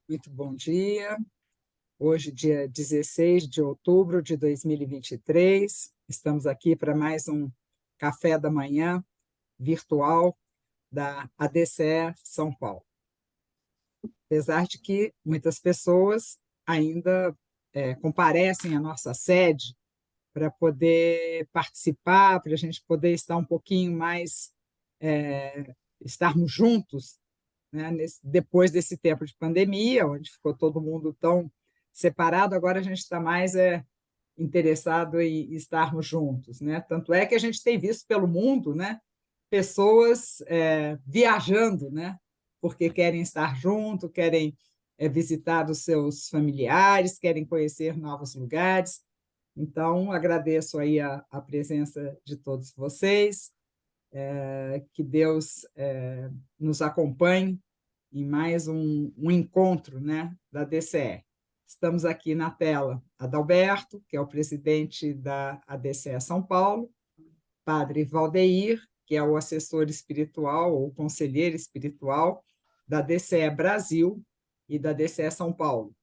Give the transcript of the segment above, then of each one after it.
Muito bom dia. Hoje, dia 16 de outubro de 2023, estamos aqui para mais um café da manhã virtual da ADCE São Paulo. Apesar de que muitas pessoas ainda comparecem à nossa sede para poder participar, para a gente poder estar um pouquinho mais, estarmos juntos, né, depois desse tempo de pandemia, onde ficou todo mundo tão separado, agora a gente está mais interessado em estarmos juntos, né? Tanto é que a gente tem visto pelo mundo, né, pessoas viajando, né, porque querem estar junto, querem visitar os seus familiares, querem conhecer novos lugares. Então, agradeço aí a presença de todos vocês, que Deus nos acompanhe em mais um encontro, né, da DCE. Estamos aqui na tela Adalberto, que é o presidente da ADCE São Paulo, Padre Valdeir, que é o assessor espiritual ou conselheiro espiritual da DCE Brasil e da DCE São Paulo.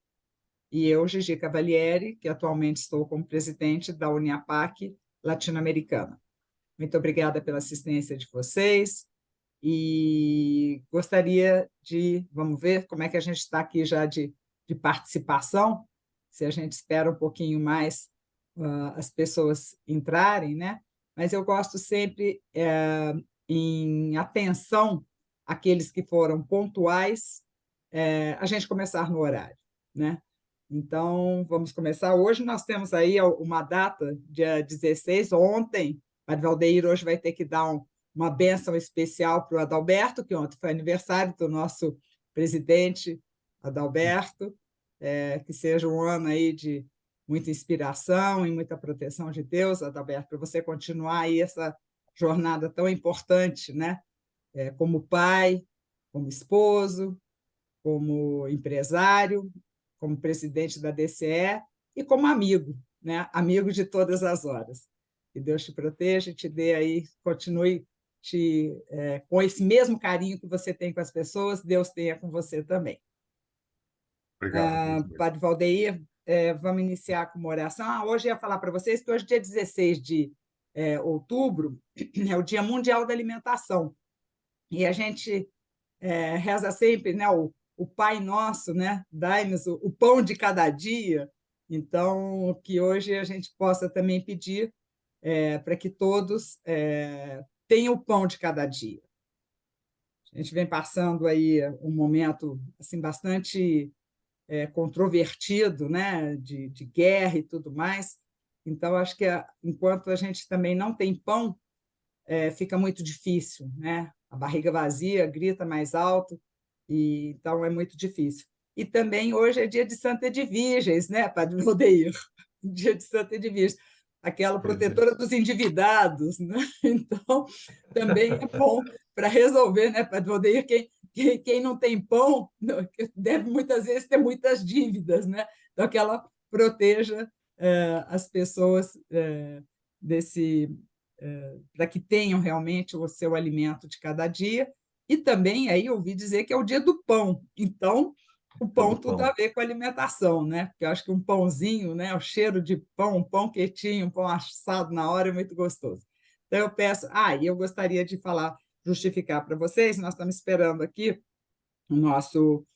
E eu, Gigi Cavalieri, que atualmente estou como presidente da Uniapac Latino-Americana. Muito obrigada pela assistência de vocês e gostaria de, vamos ver como é que a gente está aqui já de participação, se a gente espera um pouquinho mais as pessoas entrarem, né? Mas eu gosto sempre em atenção àqueles que foram pontuais, a gente começar no horário, né? Então, vamos começar. Hoje nós temos aí uma data, dia 16, ontem, Padre Valdeir hoje vai ter que dar uma bênção especial para o Adalberto, que ontem foi aniversário do nosso presidente Adalberto, que seja um ano aí de muita inspiração e muita proteção de Deus, Adalberto, para você continuar aí essa jornada tão importante, né? Como pai, como esposo, como empresário, como presidente da DCE e como amigo, né? Amigo de todas as horas. Que Deus te proteja e te dê aí, continue com esse mesmo carinho que você tem com as pessoas, Deus tenha com você também. Obrigado, muito bem. Padre Valdeir, vamos iniciar com uma oração. Hoje eu ia falar para vocês que hoje, dia 16 de outubro, é o Dia Mundial da Alimentação. E a gente reza sempre, né, o Pai Nosso, né, dai-nos o pão de cada dia. Então, que hoje a gente possa também pedir para que todos tenham o pão de cada dia. A gente vem passando aí um momento assim bastante controvertido, né, de guerra e tudo mais. Então, acho que enquanto a gente também não tem pão, fica muito difícil, né? A barriga vazia grita mais alto, e então é muito difícil. E também hoje é dia de Santa Edviges, né, Padre Valdeir? Dia de Santa Edviges, aquela Pois é. protetora dos endividados, né? Então, também é bom para resolver, né, Padre Valdeir? Quem não tem pão deve muitas vezes ter muitas dívidas, né? Então, que ela proteja as pessoas desse para que tenham realmente o seu alimento de cada dia. E também aí ouvi dizer que é o dia do pão. Então, o Dia pão do tudo a pão. ver com a alimentação, né? Porque eu acho que um pãozinho, né? O cheiro de pão, um pão quentinho, um pão assado na hora é muito gostoso. Então, eu peço. E eu gostaria de falar, justificar para vocês, nós estamos esperando aqui o nosso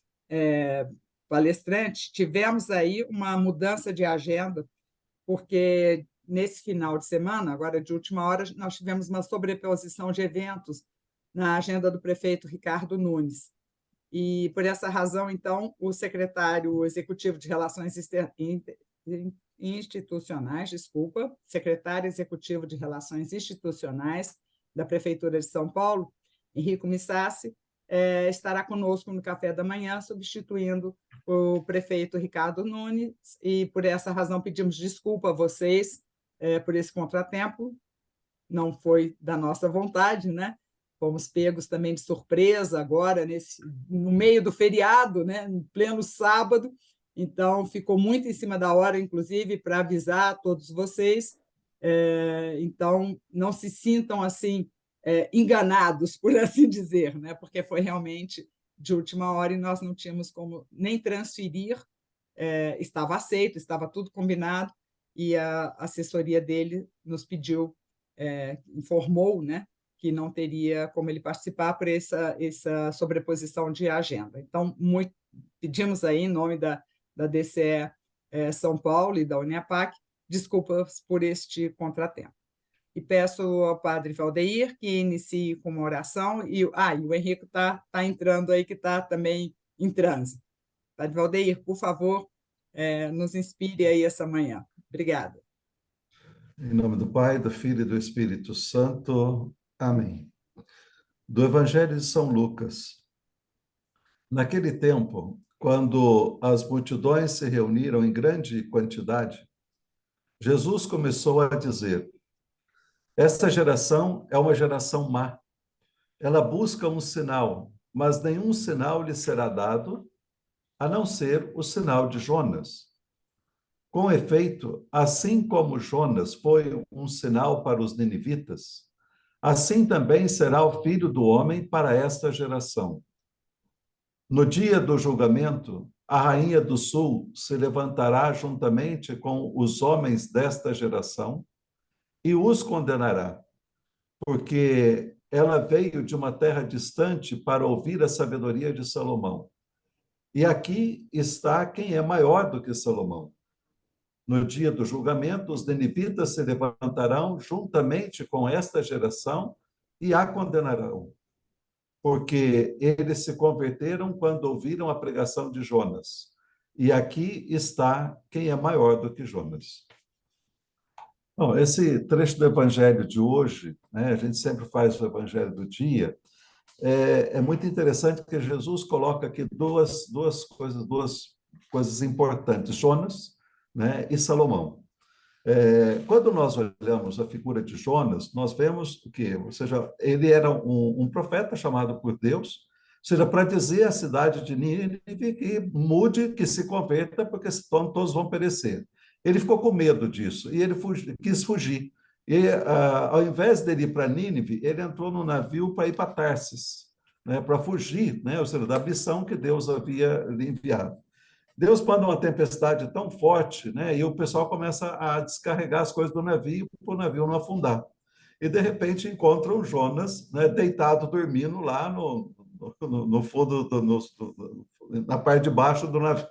palestrante. Tivemos aí uma mudança de agenda, porque nesse final de semana, agora de última hora, nós tivemos uma sobreposição de eventos na agenda do prefeito Ricardo Nunes. E, por essa razão, então, o secretário executivo de Relações Institucionais, secretário executivo de Relações Institucionais da Prefeitura de São Paulo, Henrico Missassi, estará conosco no café da manhã, substituindo o prefeito Ricardo Nunes, e por essa razão pedimos desculpa a vocês por esse contratempo, não foi da nossa vontade, né? Fomos pegos também de surpresa agora, no meio do feriado, né? No pleno sábado, então ficou muito em cima da hora, inclusive, para avisar a todos vocês. Então, não se sintam assim enganados, por assim dizer, né? Porque foi realmente de última hora e nós não tínhamos como nem transferir, estava aceito, estava tudo combinado, e a assessoria dele nos pediu, informou, né, que não teria como ele participar por essa sobreposição de agenda. Então, pedimos aí, em nome da DCE São Paulo e da Uniapac, desculpas por este contratempo. E peço ao padre Valdeir que inicie com uma oração, e o Henrico está entrando aí, que está também em trânsito. Padre Valdeir, por favor, nos inspire aí essa manhã. Obrigada. Em nome do Pai, do Filho e do Espírito Santo. Amém. Do Evangelho de São Lucas. Naquele tempo, quando as multidões se reuniram em grande quantidade, Jesus começou a dizer: esta geração é uma geração má. Ela busca um sinal, mas nenhum sinal lhe será dado, a não ser o sinal de Jonas. Com efeito, assim como Jonas foi um sinal para os ninivitas, assim também será o Filho do Homem para esta geração. No dia do julgamento, a rainha do sul se levantará juntamente com os homens desta geração e os condenará, porque ela veio de uma terra distante para ouvir a sabedoria de Salomão. E aqui está quem é maior do que Salomão. No dia do julgamento, os ninivitas se levantarão juntamente com esta geração e a condenarão, porque eles se converteram quando ouviram a pregação de Jonas. E aqui está quem é maior do que Jonas. Bom, esse trecho do Evangelho de hoje, né, a gente sempre faz o Evangelho do dia, é muito interessante porque Jesus coloca aqui duas coisas importantes, Jonas, né, e Salomão. Quando nós olhamos a figura de Jonas, nós vemos o quê? Ou seja, ele era um profeta chamado por Deus, ou seja, para dizer à cidade de Nínive que mude, que se converta, porque senão todos vão perecer. Ele ficou com medo disso e ele quis fugir. E, ao invés dele ir para Nínive, ele entrou no navio para ir para Tarsis, né, para fugir, né, ou seja, da missão que Deus havia lhe enviado. Deus manda uma tempestade tão forte, né, e o pessoal começa a descarregar as coisas do navio para o navio não afundar. E, de repente, encontram Jonas, né, deitado, dormindo lá no fundo, na parte de baixo do navio.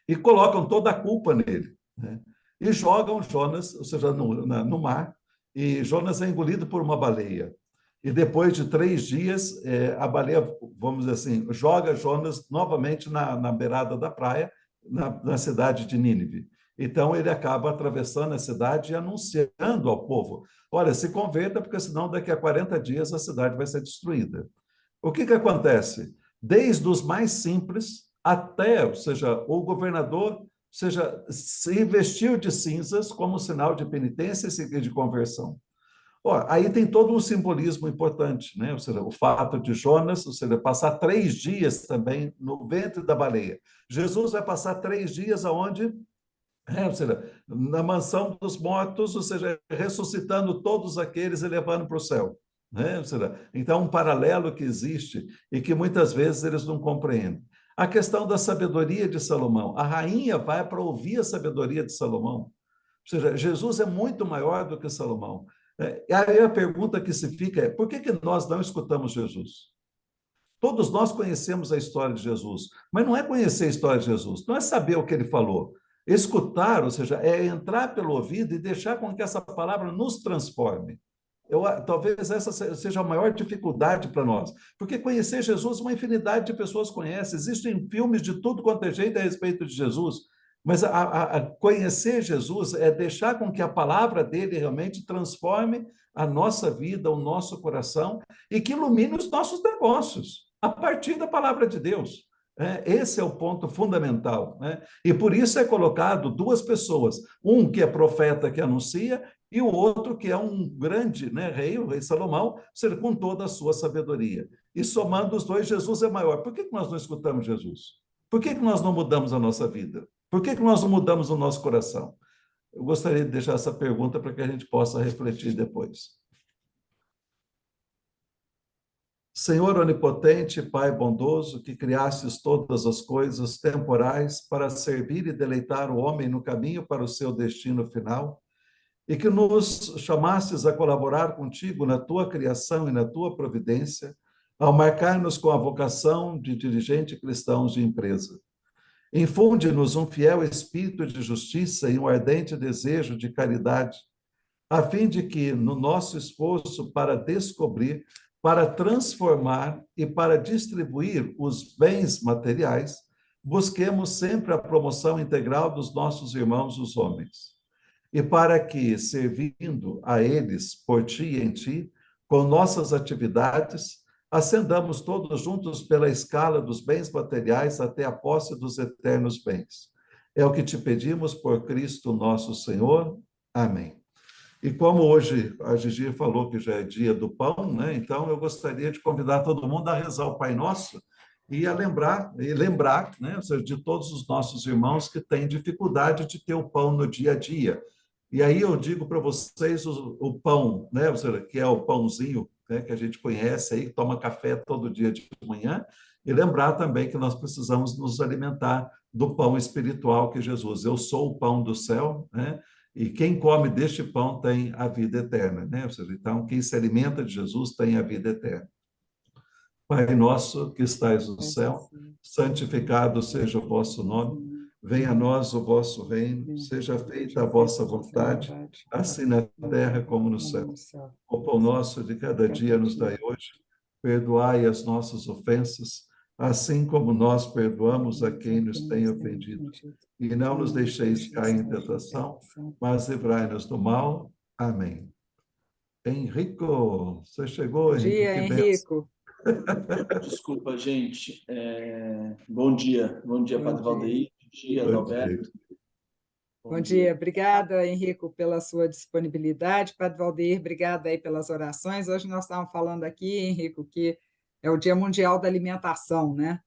E colocam toda a culpa nele, né? E jogam Jonas, ou seja, no mar, e Jonas é engolido por uma baleia. E depois de 3 dias, a baleia, vamos dizer assim, joga Jonas novamente na beirada da praia, na cidade de Nínive. Então, ele acaba atravessando a cidade e anunciando ao povo: olha, se converta, porque senão daqui a 40 dias a cidade vai ser destruída. O que acontece? Desde os mais simples até, ou seja, o governador, ou seja, se vestiu de cinzas como sinal de penitência e de conversão. Aí tem todo um simbolismo importante, né? Ou seja, o fato de Jonas, ou seja, passar 3 dias também no ventre da baleia. Jesus vai passar 3 dias aonde? Ou seja, na mansão dos mortos, ou seja, ressuscitando todos aqueles e levando para o céu. Né? Ou seja, então, um paralelo que existe e que muitas vezes eles não compreendem. A questão da sabedoria de Salomão. A rainha vai para ouvir a sabedoria de Salomão. Ou seja, Jesus é muito maior do que Salomão. E aí a pergunta que se fica é: por que nós não escutamos Jesus? Todos nós conhecemos a história de Jesus, mas não é conhecer a história de Jesus, não é saber o que ele falou. Escutar, ou seja, é entrar pelo ouvido e deixar com que essa palavra nos transforme. Talvez essa seja a maior dificuldade para nós, porque conhecer Jesus, uma infinidade de pessoas conhecem, existem filmes de tudo quanto é jeito a respeito de Jesus, mas a conhecer Jesus é deixar com que a palavra dele realmente transforme a nossa vida, o nosso coração, e que ilumine os nossos negócios, a partir da palavra de Deus. Esse é o ponto fundamental, né? E por isso é colocado 2 pessoas, um que é profeta que anuncia e o outro que é um grande, né, rei, o rei Salomão, com toda a sua sabedoria. E somando os dois, Jesus é maior. Por que nós não escutamos Jesus? Por que nós não mudamos a nossa vida? Por que nós não mudamos o nosso coração? Eu gostaria de deixar essa pergunta para que a gente possa refletir depois. Senhor onipotente, Pai bondoso, que criastes todas as coisas temporais para servir e deleitar o homem no caminho para o seu destino final, e que nos chamastes a colaborar contigo na tua criação e na tua providência, ao marcar-nos com a vocação de dirigente cristãos de empresa. Infunde-nos um fiel espírito de justiça e um ardente desejo de caridade, a fim de que, no nosso esforço para descobrir, para transformar e para distribuir os bens materiais, busquemos sempre a promoção integral dos nossos irmãos, os homens. E para que, servindo a eles por ti e em ti, com nossas atividades, ascendamos todos juntos pela escala dos bens materiais até a posse dos eternos bens. É o que te pedimos por Cristo nosso Senhor. Amém. E como hoje a Gigi falou que já é dia do pão, né? Então eu gostaria de convidar todo mundo a rezar o Pai Nosso e a lembrar, né? Ou seja, de todos os nossos irmãos que têm dificuldade de ter o pão no dia a dia. E aí eu digo para vocês o pão, né? Ou seja, que é o pãozinho, né? Que a gente conhece aí, que toma café todo dia de manhã, e lembrar também que nós precisamos nos alimentar do pão espiritual que é Jesus. Eu sou o pão do céu, né? E quem come deste pão tem a vida eterna, né? Ou seja, então, quem se alimenta de Jesus tem a vida eterna. Pai nosso que estais no céu, santificado seja o vosso nome, venha a nós o vosso reino, seja feita a vossa vontade, assim na terra como no céu. O pão nosso de cada dia nos dai hoje, perdoai as nossas ofensas, assim como nós perdoamos a quem nos tem ofendido. E não nos deixeis cair em tentação, mas livrai-nos do mal. Amém. Henrico, você chegou, Bom Henrico, dia, que benção. Henrico. Desculpa, gente. Bom dia. Bom dia, Padre Valdeir. Bom dia, Adalberto. Bom dia. Obrigada, Henrico, pela sua disponibilidade. Padre Valdeir, obrigada aí pelas orações. Hoje nós estávamos falando aqui, Henrico, que é o Dia Mundial da Alimentação, né?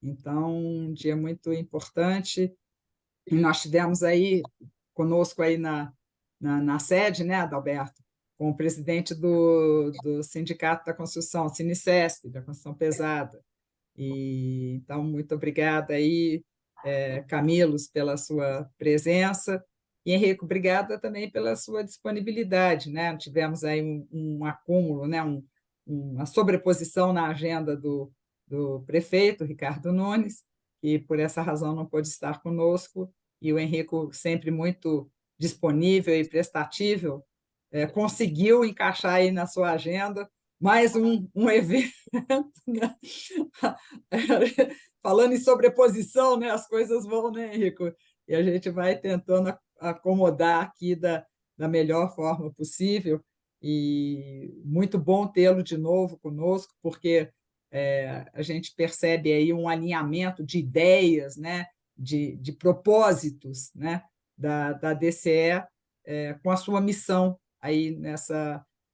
Então, um dia muito importante. E nós tivemos aí conosco aí na sede, né, Adalberto, com o presidente do Sindicato da Construção, Sinicesp, da Construção Pesada. E, então, muito obrigada aí, Camilos, pela sua presença. E, Henrico, obrigada também pela sua disponibilidade, né? Tivemos aí um acúmulo, né? Uma sobreposição na agenda do prefeito, Ricardo Nunes, que por essa razão não pôde estar conosco, e o Henrico, sempre muito disponível e prestatível, conseguiu encaixar aí na sua agenda mais um evento, né? Falando em sobreposição, né? As coisas vão, né, Henrico? E a gente vai tentando acomodar aqui da melhor forma possível, e muito bom tê-lo de novo conosco, porque a gente percebe aí um alinhamento de ideias, né? de propósitos, né? da DCE com a sua missão aí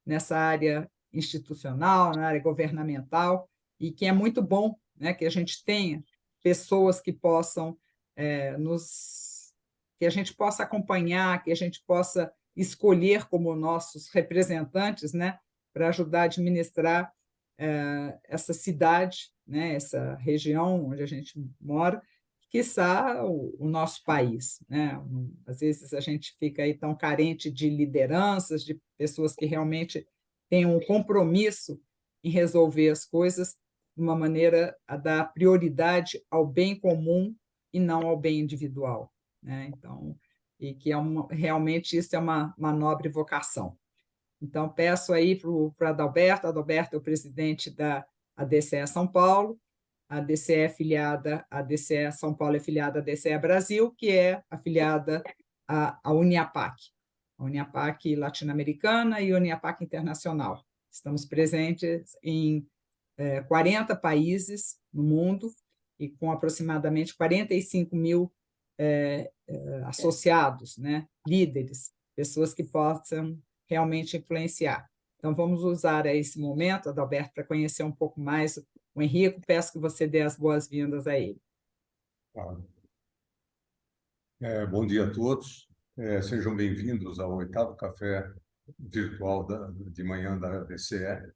nessa área institucional, na área governamental, e que é muito bom, né, que a gente tenha pessoas que possam que a gente possa acompanhar, que a gente possa escolher como nossos representantes, né, para ajudar a administrar essa cidade, né, essa região onde a gente mora, quiçá o nosso país, né? Às vezes a gente fica aí tão carente de lideranças, de pessoas que realmente tenham um compromisso em resolver as coisas de uma maneira a dar prioridade ao bem comum e não ao bem individual, né? Então, e que realmente isso é uma nobre vocação. Então, peço aí para o Adalberto. Adalberto é o presidente da ADCE São Paulo. A DCE é afiliada, a DCE São Paulo é afiliada à DCE Brasil, que é afiliada à Uniapac, a Uniapac latino-americana e a Uniapac internacional. Estamos presentes em 40 países no mundo e com aproximadamente 45 mil associados, né? Líderes, pessoas que possam realmente influenciar. Então, vamos usar esse momento, Adalberto, para conhecer um pouco mais o Henrico. Peço que você dê as boas-vindas a ele. Claro. Bom dia a todos. Sejam bem-vindos ao 8º Café Virtual de Manhã da DCE.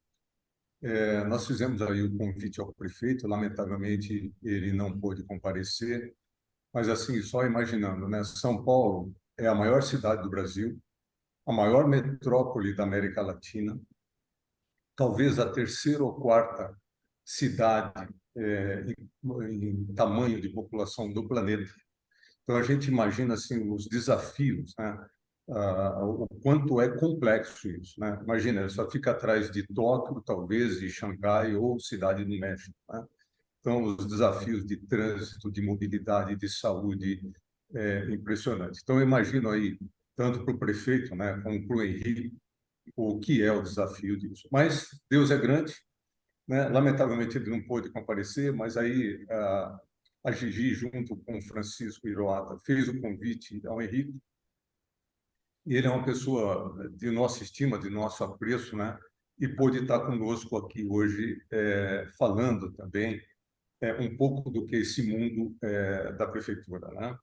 Nós fizemos aí o convite ao prefeito, lamentavelmente ele não pôde comparecer, mas assim, só imaginando, né? São Paulo é a maior cidade do Brasil, a maior metrópole da América Latina, talvez a terceira ou quarta cidade em tamanho de população do planeta. Então a gente imagina assim os desafios, né? O quanto é complexo isso, né? Imagina, só fica atrás de Tóquio, talvez, de Xangai ou Cidade do México, né? Então os desafios de trânsito, de mobilidade, de saúde é impressionante. Então eu imagino aí tanto para o prefeito, né, como para o Henrique, o que é o desafio disso. Mas Deus é grande, né? Lamentavelmente ele não pôde comparecer, mas aí a Gigi, junto com o Francisco Iroata, fez o convite ao Henrique, e ele é uma pessoa de nossa estima, de nosso apreço, né? E pôde estar conosco aqui hoje, falando também um pouco do que esse mundo da prefeitura, né?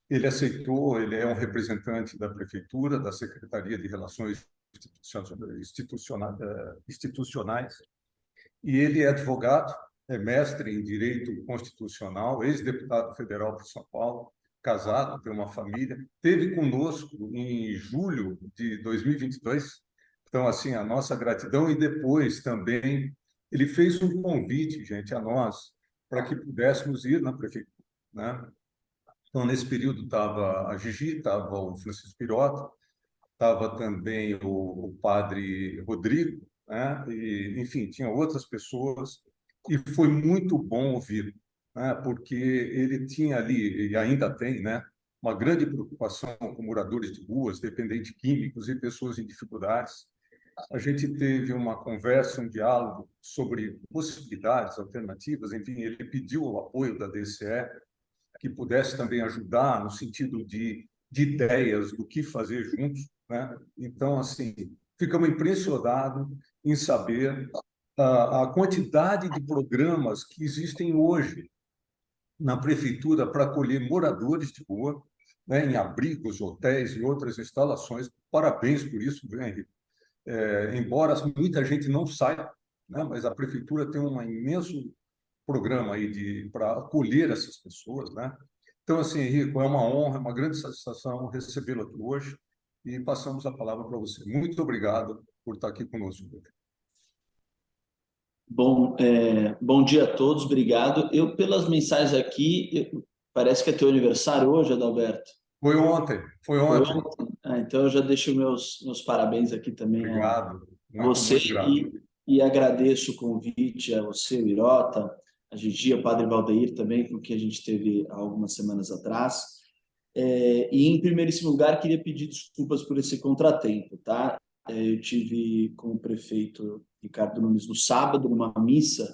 Ele aceitou, ele é um representante da prefeitura, da Secretaria de Relações Institucionais, e ele é advogado, é mestre em Direito Constitucional, ex-deputado federal por São Paulo, casado, tem uma família. Esteve conosco em julho de 2022. Então, assim, a nossa gratidão. E depois também ele fez um convite, gente, a nós, para que pudéssemos ir na prefeitura, né? Então, nesse período estava a Gigi, estava o Francisco Pirota, estava também o padre Rodrigo, né? E, enfim, tinha outras pessoas, e foi muito bom ouvir, né? Porque ele tinha ali, e ainda tem, né, uma grande preocupação com moradores de ruas, dependentes químicos e pessoas em dificuldades. A gente teve uma conversa, um diálogo sobre possibilidades alternativas, enfim, ele pediu o apoio da DCE, que pudesse também ajudar no sentido de ideias do que fazer juntos, né? Então, assim, ficamos impressionados em saber a quantidade de programas que existem hoje na prefeitura para acolher moradores de rua, né, em abrigos, hotéis e outras instalações. Parabéns por isso, Henrique. Embora muita gente não saiba, né, mas a prefeitura tem um imenso programa aí para acolher essas pessoas, né? Então, assim, Henrico, é uma honra, é uma grande satisfação recebê-lo aqui hoje, e passamos a palavra para você. Muito obrigado por estar aqui conosco. Bom, bom dia a todos, obrigado. Eu, pelas mensagens aqui, parece que é teu aniversário hoje, Adalberto. Foi ontem, foi Foi ontem. ontem? Então eu já deixo meus parabéns aqui também Obrigado, a você muito grato. e agradeço o convite a você, o Irota, a Gigi, ao Padre Valdeir também, com que a gente teve há algumas semanas atrás. E, em primeiríssimo lugar, queria pedir desculpas por esse contratempo, tá? Eu tive com o prefeito Ricardo Nunes no sábado, numa missa,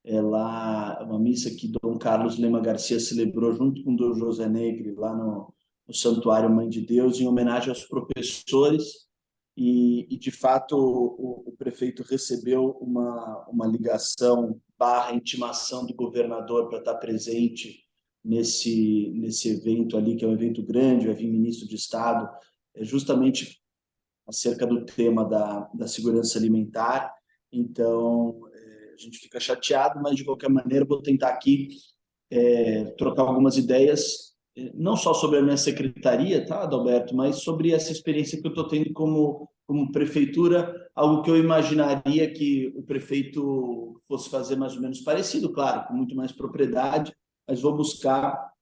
uma missa que Dom Carlos Lema Garcia celebrou junto com Dom José Negri, lá no Santuário Mãe de Deus, em homenagem aos professores. E de fato, o prefeito recebeu uma ligação / intimação do governador para estar presente nesse evento ali, que é um evento grande, vai vir ministro de Estado, justamente acerca do tema da segurança alimentar. Então, a gente fica chateado, mas de qualquer maneira vou tentar aqui trocar algumas ideias, não só sobre a minha secretaria, tá, Adalberto, mas sobre essa experiência que eu estou tendo como prefeitura, algo que eu imaginaria que o prefeito fosse fazer mais ou menos parecido, claro, com muito mais propriedade, mas vou buscar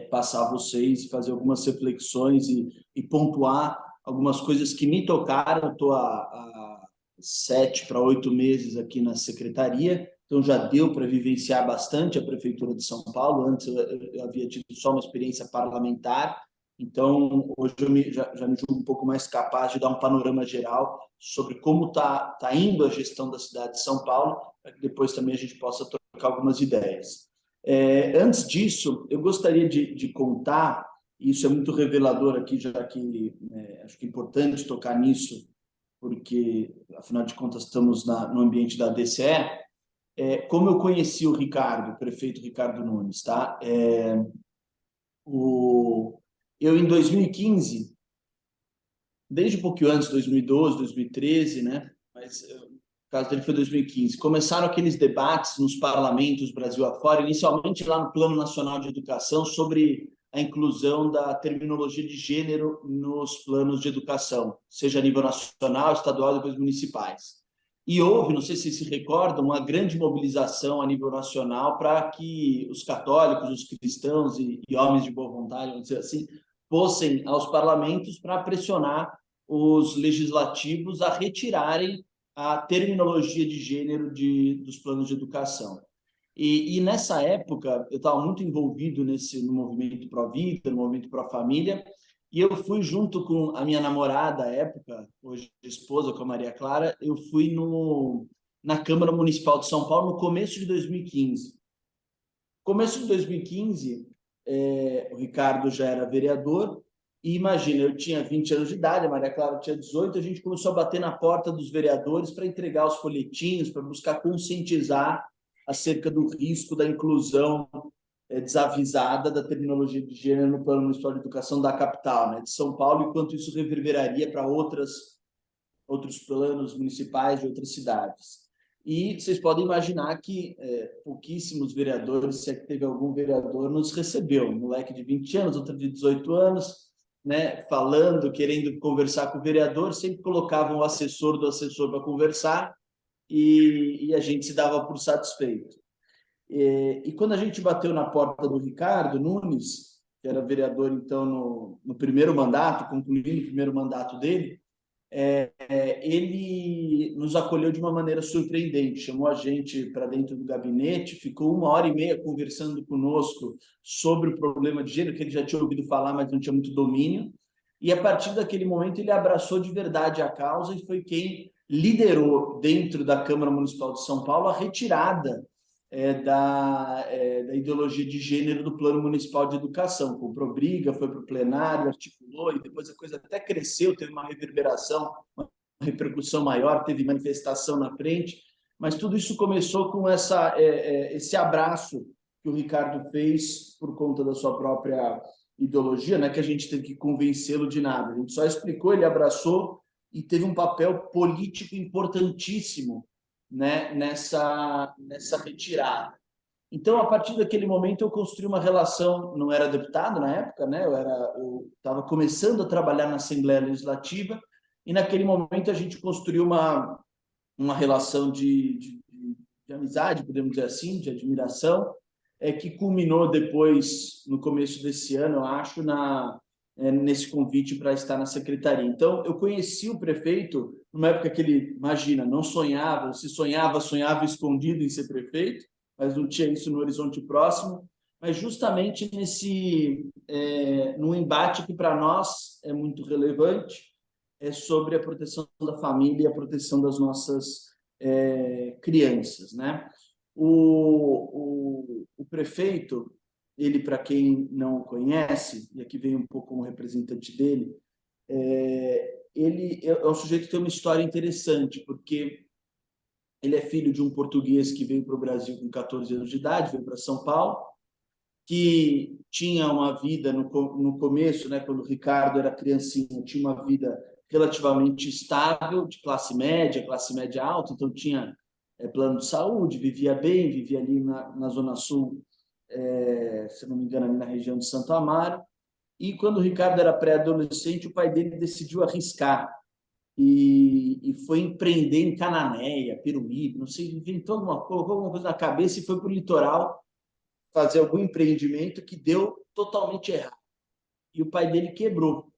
passar a vocês e fazer algumas reflexões e pontuar algumas coisas que me tocaram. Estou há 7 para 8 meses aqui na secretaria, então já deu para vivenciar bastante a Prefeitura de São Paulo. Antes eu havia tido só uma experiência parlamentar, então hoje eu já me julgo um pouco mais capaz de dar um panorama geral sobre como tá indo a gestão da cidade de São Paulo, para que depois também a gente possa trocar algumas ideias. Antes disso, eu gostaria de contar, isso é muito revelador aqui, já que acho que é importante tocar nisso, porque, afinal de contas, estamos no ambiente da DCE. Como eu conheci o Ricardo, o prefeito Ricardo Nunes, tá? Eu, em 2015, desde um pouquinho antes, 2012, 2013, né? Mas caso dele foi 2015, começaram aqueles debates nos parlamentos Brasil afora, inicialmente lá no Plano Nacional de Educação, sobre a inclusão da terminologia de gênero nos planos de educação, seja a nível nacional, estadual e depois municipais. E houve, não sei se se recordam, uma grande mobilização a nível nacional para que os católicos, os cristãos e homens de boa vontade, vamos dizer assim, fossem aos parlamentos para pressionar os legislativos a retirarem a terminologia de gênero dos planos de educação. E nessa época, eu estava muito envolvido no movimento pró-vida, no movimento pró-família, e eu fui junto com a minha namorada à época, hoje esposa, com a Maria Clara, eu fui na Câmara Municipal de São Paulo no começo de 2015. Começo de 2015, o Ricardo já era vereador, e imagina, eu tinha 20 anos de idade, a Maria Clara tinha 18, a gente começou a bater na porta dos vereadores para entregar os folhetinhos, para buscar conscientizar acerca do risco da inclusão desavisada da terminologia de gênero no Plano Municipal de Educação da capital, né, de São Paulo, e quanto isso reverberaria para outros planos municipais de outras cidades. E vocês podem imaginar que pouquíssimos vereadores, se é que teve algum vereador, nos recebeu. Um moleque de 20 anos, outro de 18 anos, né, falando, querendo conversar com o vereador, sempre colocavam o assessor do assessor para conversar e a gente se dava por satisfeito. E quando a gente bateu na porta do Ricardo Nunes, que era vereador, então, no primeiro mandato, concluindo o primeiro mandato dele, ele nos acolheu de uma maneira surpreendente, chamou a gente para dentro do gabinete, ficou 1h30 conversando conosco sobre o problema de gênero, que ele já tinha ouvido falar, mas não tinha muito domínio, e a partir daquele momento ele abraçou de verdade a causa e foi quem liderou dentro da Câmara Municipal de São Paulo a retirada da ideologia de gênero do Plano Municipal de Educação. Comprou briga, foi para o plenário, articulou, e depois a coisa até cresceu, teve uma reverberação, uma repercussão maior, teve manifestação na frente, mas tudo isso começou com esse abraço que o Ricardo fez por conta da sua própria ideologia, não é que a gente teve que convencê-lo de nada, a gente só explicou, ele abraçou e teve um papel político importantíssimo, né, nessa retirada. Então, a partir daquele momento, eu construí uma relação, não era deputado na época, né, eu estava começando a trabalhar na Assembleia Legislativa, e naquele momento a gente construiu uma relação de amizade, podemos dizer assim, de admiração, que culminou depois, no começo desse ano, eu acho, nesse convite para estar na secretaria. Então, eu conheci o prefeito numa época que ele, imagina, não sonhava, se sonhava escondido em ser prefeito, mas não tinha isso no horizonte próximo, mas justamente num embate que para nós é muito relevante, sobre a proteção da família e a proteção das nossas crianças, né? O prefeito, ele, para quem não o conhece, e aqui vem um pouco como representante dele, ele é um sujeito que tem uma história interessante, porque ele é filho de um português que veio para o Brasil com 14 anos de idade, veio para São Paulo, que tinha uma vida no começo, né, quando o Ricardo era criancinha, tinha uma vida relativamente estável, de classe média alta, então tinha plano de saúde, vivia bem, vivia ali na Zona Sul, se não me engano, ali na região de Santo Amaro. E quando o Ricardo era pré-adolescente, o pai dele decidiu arriscar e foi empreender em Cananéia, Peruíbe, não sei, inventou colocou alguma coisa na cabeça e foi para o litoral fazer algum empreendimento que deu totalmente errado. E o pai dele quebrou,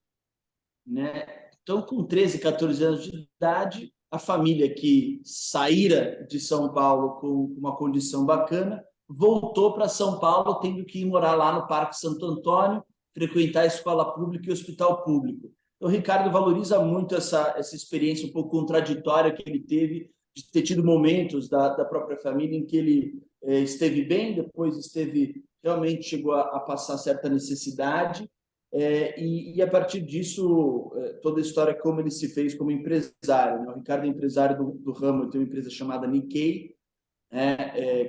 né? Então, com 13, 14 anos de idade, a família que saíra de São Paulo com uma condição bacana voltou para São Paulo, tendo que ir morar lá no Parque Santo Antônio, frequentar a escola pública e hospital público. Então, o Ricardo valoriza muito essa experiência um pouco contraditória que ele teve, de ter tido momentos da própria família em que ele esteve bem, depois realmente chegou a passar certa necessidade, e a partir disso, toda a história como ele se fez como empresário, né? O Ricardo é empresário do ramo, ele tem uma empresa chamada Nikkei,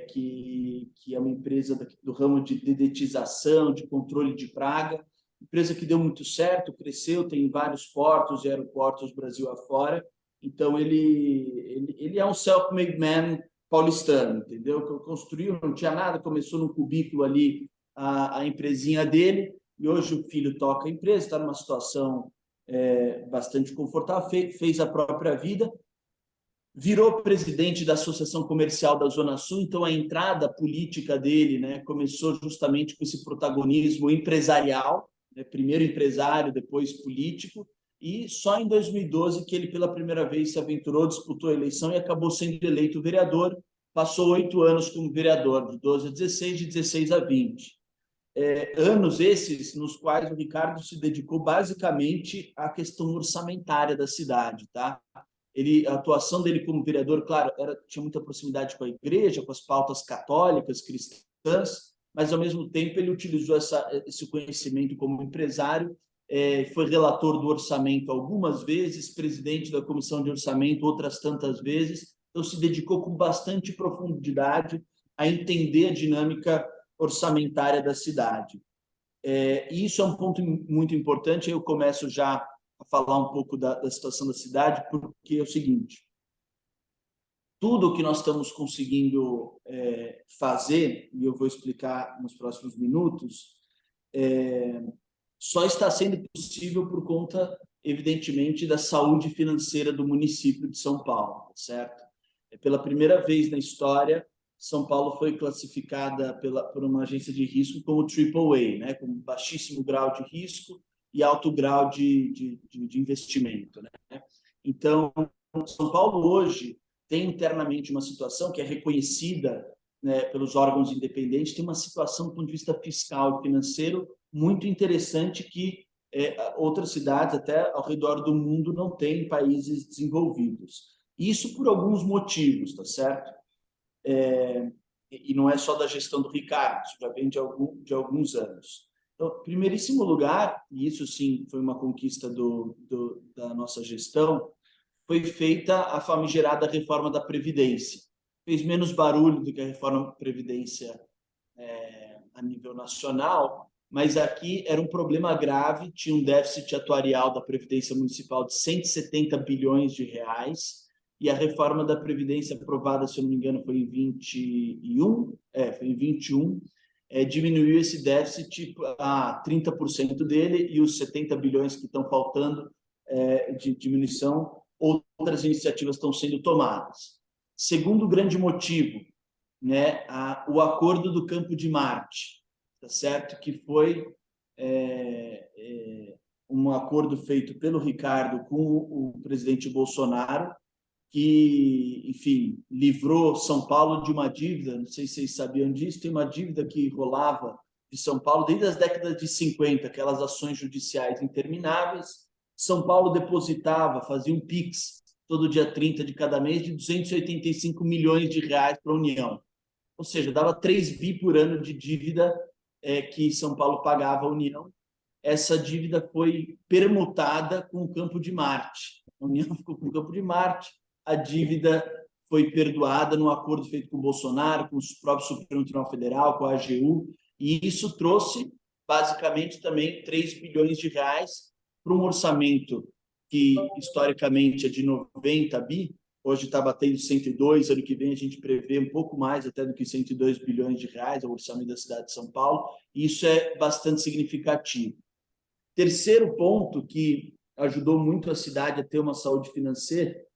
que é uma empresa do ramo de dedetização, de controle de praga, empresa que deu muito certo, cresceu, tem vários portos e aeroportos Brasil afora, Então, ele é um self-made man paulistano, entendeu? Que construiu, não tinha nada, começou no cubículo ali a empresinha dele, e hoje o filho toca a empresa, está numa situação bastante confortável, fez a própria vida, virou presidente da Associação Comercial da Zona Sul, então a entrada política dele, né, começou justamente com esse protagonismo empresarial, né, primeiro empresário, depois político, e só em 2012 que ele pela primeira vez se aventurou, disputou a eleição e acabou sendo eleito vereador, passou 8 anos como vereador, de 12 a 16, de 16 a 20. Anos esses nos quais o Ricardo se dedicou basicamente à questão orçamentária da cidade, tá? A atuação dele como vereador, claro, tinha muita proximidade com a igreja, com as pautas católicas, cristãs, mas, ao mesmo tempo, ele utilizou esse conhecimento como empresário, foi relator do orçamento algumas vezes, presidente da comissão de orçamento outras tantas vezes, então se dedicou com bastante profundidade a entender a dinâmica orçamentária da cidade. E isso é um ponto muito importante, eu começo já a falar um pouco da situação da cidade, porque é o seguinte, tudo que nós estamos conseguindo fazer, e eu vou explicar nos próximos minutos, só está sendo possível por conta, evidentemente, da saúde financeira do município de São Paulo, certo? Pela primeira vez na história, São Paulo foi classificada por uma agência de risco como AAA, né? Com baixíssimo grau de risco e alto grau de investimento, né? Então, São Paulo hoje tem internamente uma situação que é reconhecida, né, pelos órgãos independentes, tem uma situação do ponto de vista fiscal e financeiro muito interessante que outras cidades, até ao redor do mundo, não têm em países desenvolvidos. Isso por alguns motivos, tá certo? E não é só da gestão do Ricardo, isso já vem de alguns anos. Então, em primeiríssimo lugar, e isso sim foi uma conquista da nossa gestão, foi feita a famigerada reforma da Previdência. Fez menos barulho do que a reforma da Previdência a nível nacional, mas aqui era um problema grave, tinha um déficit atuarial da Previdência Municipal de 170 bilhões de reais, e a reforma da Previdência aprovada, se eu não me engano, foi em 21, diminuiu esse déficit a 30% dele, e os 70 bilhões que estão faltando de diminuição, outras iniciativas estão sendo tomadas. Segundo grande motivo, né, o acordo do Campo de Marte, tá certo? Que foi um acordo feito pelo Ricardo com o presidente Bolsonaro, que, enfim, livrou São Paulo de uma dívida, não sei se vocês sabiam disso, tem uma dívida que rolava de São Paulo desde as décadas de 50, aquelas ações judiciais intermináveis. São Paulo depositava, fazia um PIX todo dia 30 de cada mês de 285 milhões de reais para a União. Ou seja, dava 3 bi por ano de dívida que São Paulo pagava à União. Essa dívida foi permutada com o Campo de Marte. A União ficou com o Campo de Marte, a dívida foi perdoada no acordo feito com o Bolsonaro, com o próprio Supremo Tribunal Federal, com a AGU, e isso trouxe, basicamente, também 3 bilhões de reais para um orçamento que, historicamente, é de 90 bi, hoje está batendo 102, ano que vem a gente prevê um pouco mais até do que 102 bilhões de reais, o orçamento da cidade de São Paulo, e isso é bastante significativo. Terceiro ponto que ajudou muito a cidade a ter uma saúde financeira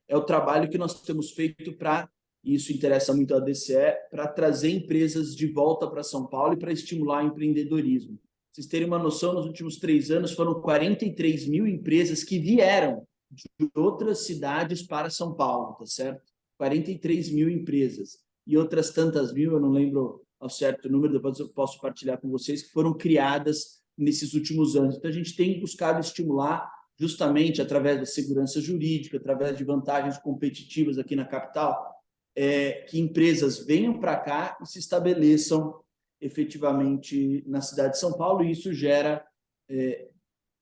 é o trabalho que nós temos feito para, e isso interessa muito à DCE, para trazer empresas de volta para São Paulo e para estimular o empreendedorismo. Vocês terem uma noção, nos últimos 3 anos foram 43 mil empresas que vieram de outras cidades para São Paulo, tá certo? 43 mil empresas. E outras tantas mil, eu não lembro ao certo o número, depois eu posso partilhar com vocês, que foram criadas nesses últimos anos. Então, a gente tem buscado estimular justamente através da segurança jurídica, através de vantagens competitivas aqui na capital, que empresas venham para cá e se estabeleçam efetivamente na cidade de São Paulo, e isso gera,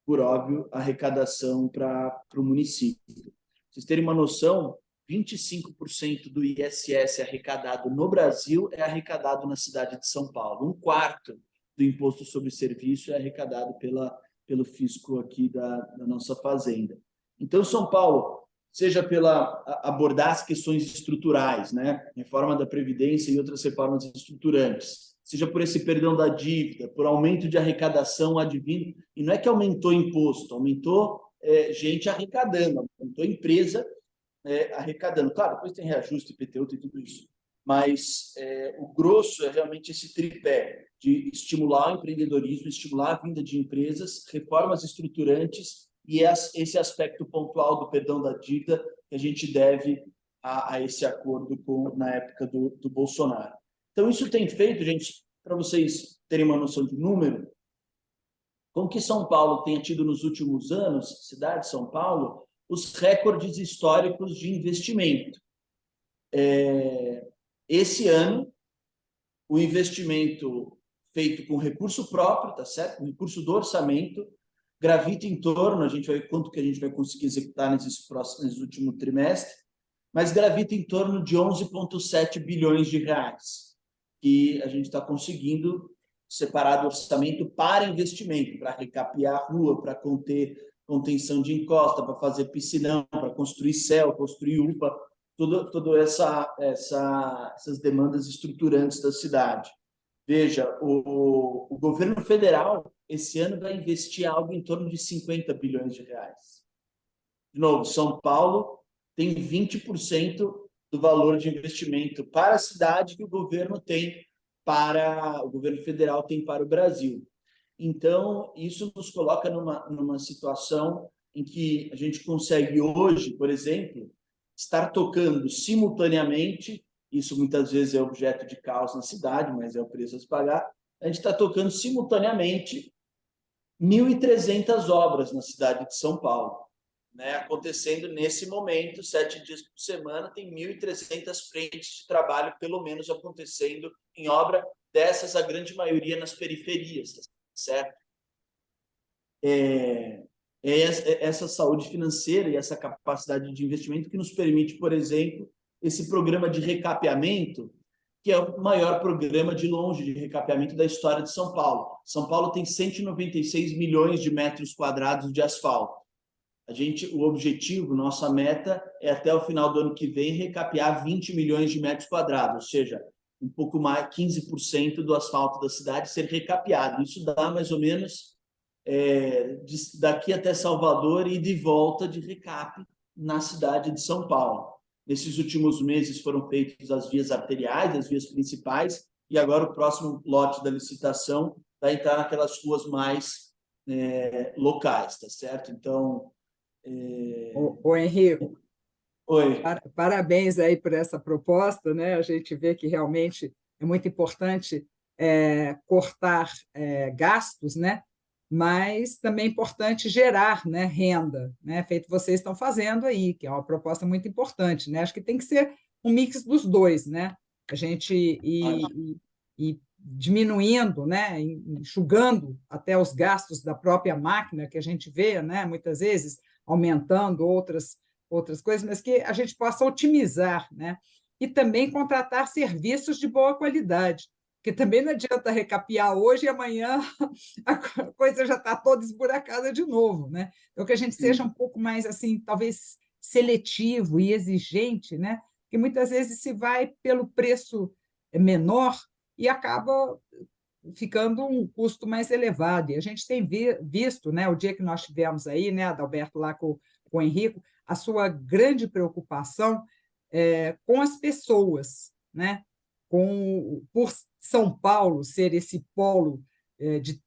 por óbvio, arrecadação para o município. Pra vocês terem uma noção, 25% do ISS arrecadado no Brasil é arrecadado na cidade de São Paulo. 1/4 do imposto sobre serviço é arrecadado pelo fisco aqui da nossa fazenda. Então, São Paulo, seja pela abordar as questões estruturais, né? Reforma da Previdência e outras reformas estruturantes, seja por esse perdão da dívida, por aumento de arrecadação advindo, e não é que aumentou imposto, aumentou gente arrecadando, aumentou empresa arrecadando. Claro, depois tem reajuste, IPTU, tem tudo isso. Mas o grosso é realmente esse tripé de estimular o empreendedorismo, estimular a vinda de empresas, reformas estruturantes e esse aspecto pontual do perdão da dívida que a gente deve a esse acordo na época do Bolsonaro. Então, isso tem feito, gente, para vocês terem uma noção de número, com que São Paulo tenha tido nos últimos anos, cidade de São Paulo, os recordes históricos de investimento. Esse ano, o investimento feito com recurso próprio, tá certo? Recurso do orçamento, gravita em torno, a gente vai ver quanto que a gente vai conseguir executar nesse último trimestre, mas gravita em torno de 11,7 bilhões de reais, que a gente está conseguindo separar do orçamento para investimento, para recapear a rua, para contenção de encosta, para fazer piscinão, para construir céu, construir UPA, todas essas demandas estruturantes da cidade. Veja, o governo federal, esse ano, vai investir algo em torno de 50 bilhões de reais. De novo, São Paulo tem 20% do valor de investimento para a cidade que o governo federal tem para o Brasil. Então, isso nos coloca numa situação em que a gente consegue hoje, por exemplo, estar tocando simultaneamente, isso muitas vezes é objeto de caos na cidade, mas é o preço a se pagar, a gente está tocando simultaneamente 1.300 obras na cidade de São Paulo, né? Acontecendo nesse momento, 7 dias por semana, tem 1.300 frentes de trabalho, pelo menos, acontecendo em obra, dessas, a grande maioria nas periferias, certo? Essa saúde financeira e essa capacidade de investimento que nos permite, por exemplo, esse programa de recapeamento, que é o maior programa de longe de recapeamento da história de São Paulo. São Paulo tem 196 milhões de metros quadrados de asfalto. O objetivo, nossa meta, é até o final do ano que vem recapear 20 milhões de metros quadrados, ou seja, um pouco mais, 15% do asfalto da cidade ser recapeado. Isso dá mais ou menos daqui até Salvador e de volta de recape na cidade de São Paulo. Nesses últimos meses foram feitas as vias arteriais, as vias principais, e agora o próximo lote da licitação vai entrar naquelas ruas mais locais, tá certo? Então... Ô Henrico, Oi. Parabéns aí por essa proposta, né? A gente vê que realmente é muito importante cortar gastos, né? Mas também é importante gerar, né, renda, né? Feito vocês estão fazendo aí, que é uma proposta muito importante, né? Acho que tem que ser um mix dos dois, né? A gente ir diminuindo, né, enxugando até os gastos da própria máquina que a gente vê, né, muitas vezes aumentando outras coisas, mas que a gente possa otimizar, né? E também contratar serviços de boa qualidade, porque também não adianta recapear hoje e amanhã a coisa já está toda esburacada de novo, né? Então, que a gente seja um pouco mais, assim, talvez seletivo e exigente, né? Porque muitas vezes se vai pelo preço menor e acaba ficando um custo mais elevado. E a gente tem visto, né, o dia que nós tivemos aí, né, Adalberto, lá com o Henrico, a sua grande preocupação com as pessoas, né? Por São Paulo ser esse polo de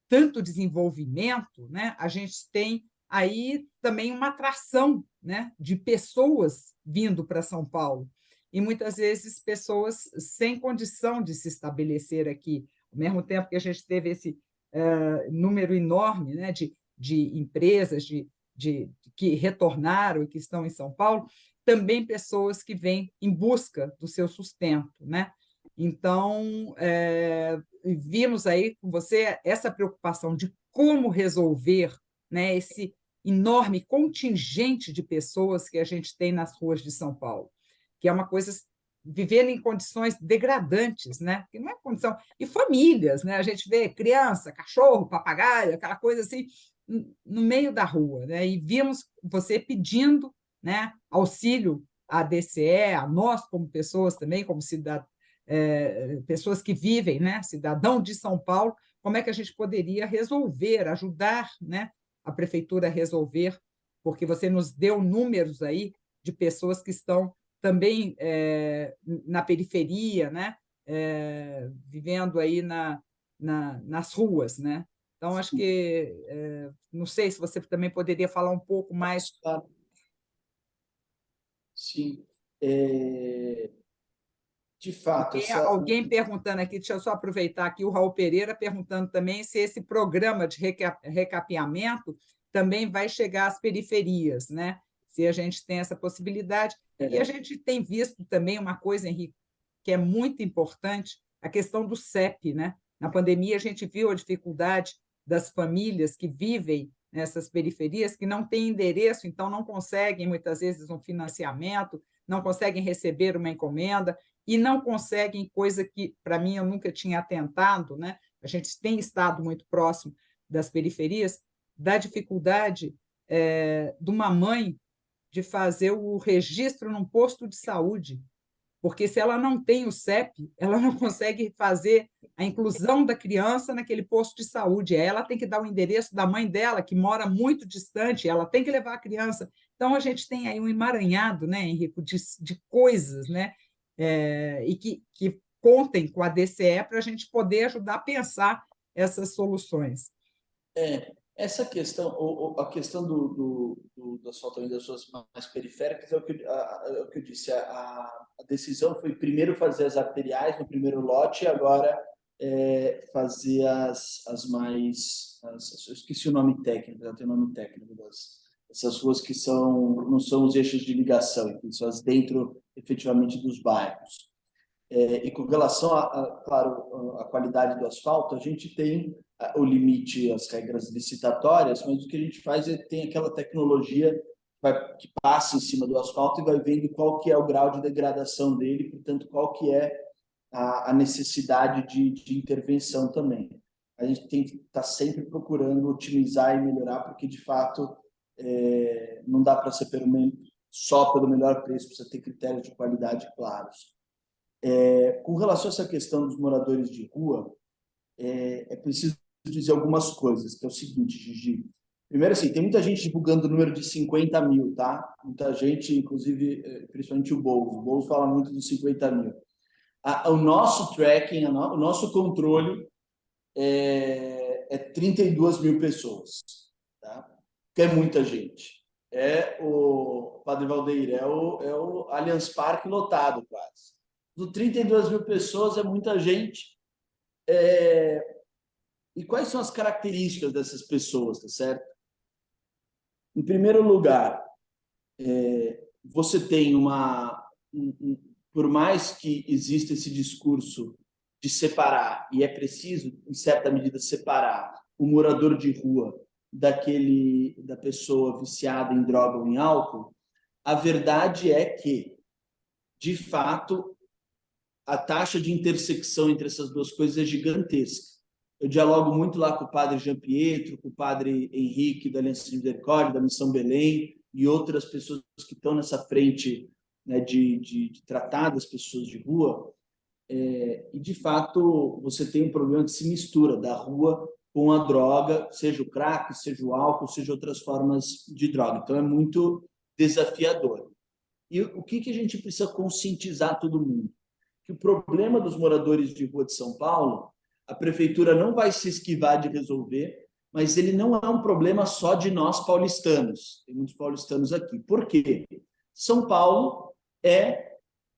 tanto desenvolvimento, né? A gente tem aí também uma atração, né, de pessoas vindo para São Paulo, e muitas vezes pessoas sem condição de se estabelecer aqui, ao mesmo tempo que a gente teve esse número enorme, né, de empresas que retornaram e que estão em São Paulo, também pessoas que vêm em busca do seu sustento, né? Então, vimos aí com você essa preocupação de como resolver, né, esse enorme contingente de pessoas que a gente tem nas ruas de São Paulo, que é uma coisa vivendo em condições degradantes, né? Que não é condição. E famílias, né? A gente vê criança, cachorro, papagaio, aquela coisa assim, no meio da rua, né? E vimos você pedindo, né, auxílio à DCE, a nós como pessoas também, como pessoas que vivem, né, cidadão de São Paulo, como é que a gente poderia resolver, ajudar, né, a prefeitura a resolver, porque você nos deu números aí de pessoas que estão também na periferia, né, vivendo aí nas ruas, né? Então, acho que, não sei se você também poderia falar um pouco mais. Sim. De fato, Alguém perguntando aqui, deixa eu só aproveitar aqui, o Raul Pereira perguntando também se esse programa de recapeamento também vai chegar às periferias, né? Se a gente tem essa possibilidade. E a gente tem visto também uma coisa, Henrique, que é muito importante, a questão do CEP, né? Na pandemia, a gente viu a dificuldade das famílias que vivem nessas periferias, que não têm endereço, então não conseguem, muitas vezes, um financiamento, não conseguem receber uma encomenda e não conseguem, coisa que, para mim, eu nunca tinha atentado, né? A gente tem estado muito próximo das periferias, da dificuldade de uma mãe de fazer o registro num posto de saúde, porque se ela não tem o CEP, ela não consegue fazer a inclusão da criança naquele posto de saúde. Ela tem que dar o endereço da mãe dela, que mora muito distante, ela tem que levar a criança. Então, a gente tem aí um emaranhado, né, Henrico, de coisas, né, e que contem com a DCE para a gente poder ajudar a pensar essas soluções. Essa questão, a questão do asfaltamento das zonas mais periféricas é o que eu disse. A decisão foi primeiro fazer as arteriais no primeiro lote e agora fazer as mais... eu esqueci o nome técnico, já tem o nome técnico essas ruas que não são os eixos de ligação, que são as dentro, efetivamente, dos bairros. E com relação claro, a qualidade do asfalto, a gente tem o limite, as regras licitatórias, mas o que a gente faz tem aquela tecnologia que passa em cima do asfalto e vai vendo qual que é o grau de degradação dele, portanto, qual que é a necessidade de intervenção também. A gente tem que estar sempre procurando otimizar e melhorar, porque, de fato, não dá para ser só pelo melhor preço, precisa ter critérios de qualidade claros. Com relação a essa questão dos moradores de rua, é preciso dizer algumas coisas, que é o seguinte, Gigi. Primeiro, assim, tem muita gente divulgando o número de 50 mil, tá? Muita gente, inclusive, principalmente o Boulos. O Boulos fala muito dos 50 mil. O nosso tracking, o nosso controle é 32 mil pessoas, tá? Que é muita gente. O Padre Valdeir, é o Allianz Parque lotado, quase. 32 mil pessoas é muita gente. E quais são as características dessas pessoas, tá certo? Em primeiro lugar, você tem por mais que exista esse discurso de separar, e é preciso, em certa medida, separar o morador de rua da pessoa viciada em droga ou em álcool, a verdade é que, de fato, a taxa de intersecção entre essas duas coisas é gigantesca. Eu dialogo muito lá com o padre Jean Pietro, com o padre Henrique da Aliança de Misericórdia, da Missão Belém, e outras pessoas que estão nessa frente, né, de tratar das pessoas de rua. E, de fato, você tem um problema que se mistura da rua com a droga, seja o crack, seja o álcool, seja outras formas de droga. Então, é muito desafiador. E o que a gente precisa conscientizar todo mundo? Que o problema dos moradores de rua de São Paulo, a prefeitura não vai se esquivar de resolver, mas ele não é um problema só de nós paulistanos. Tem muitos paulistanos aqui. Por quê? São Paulo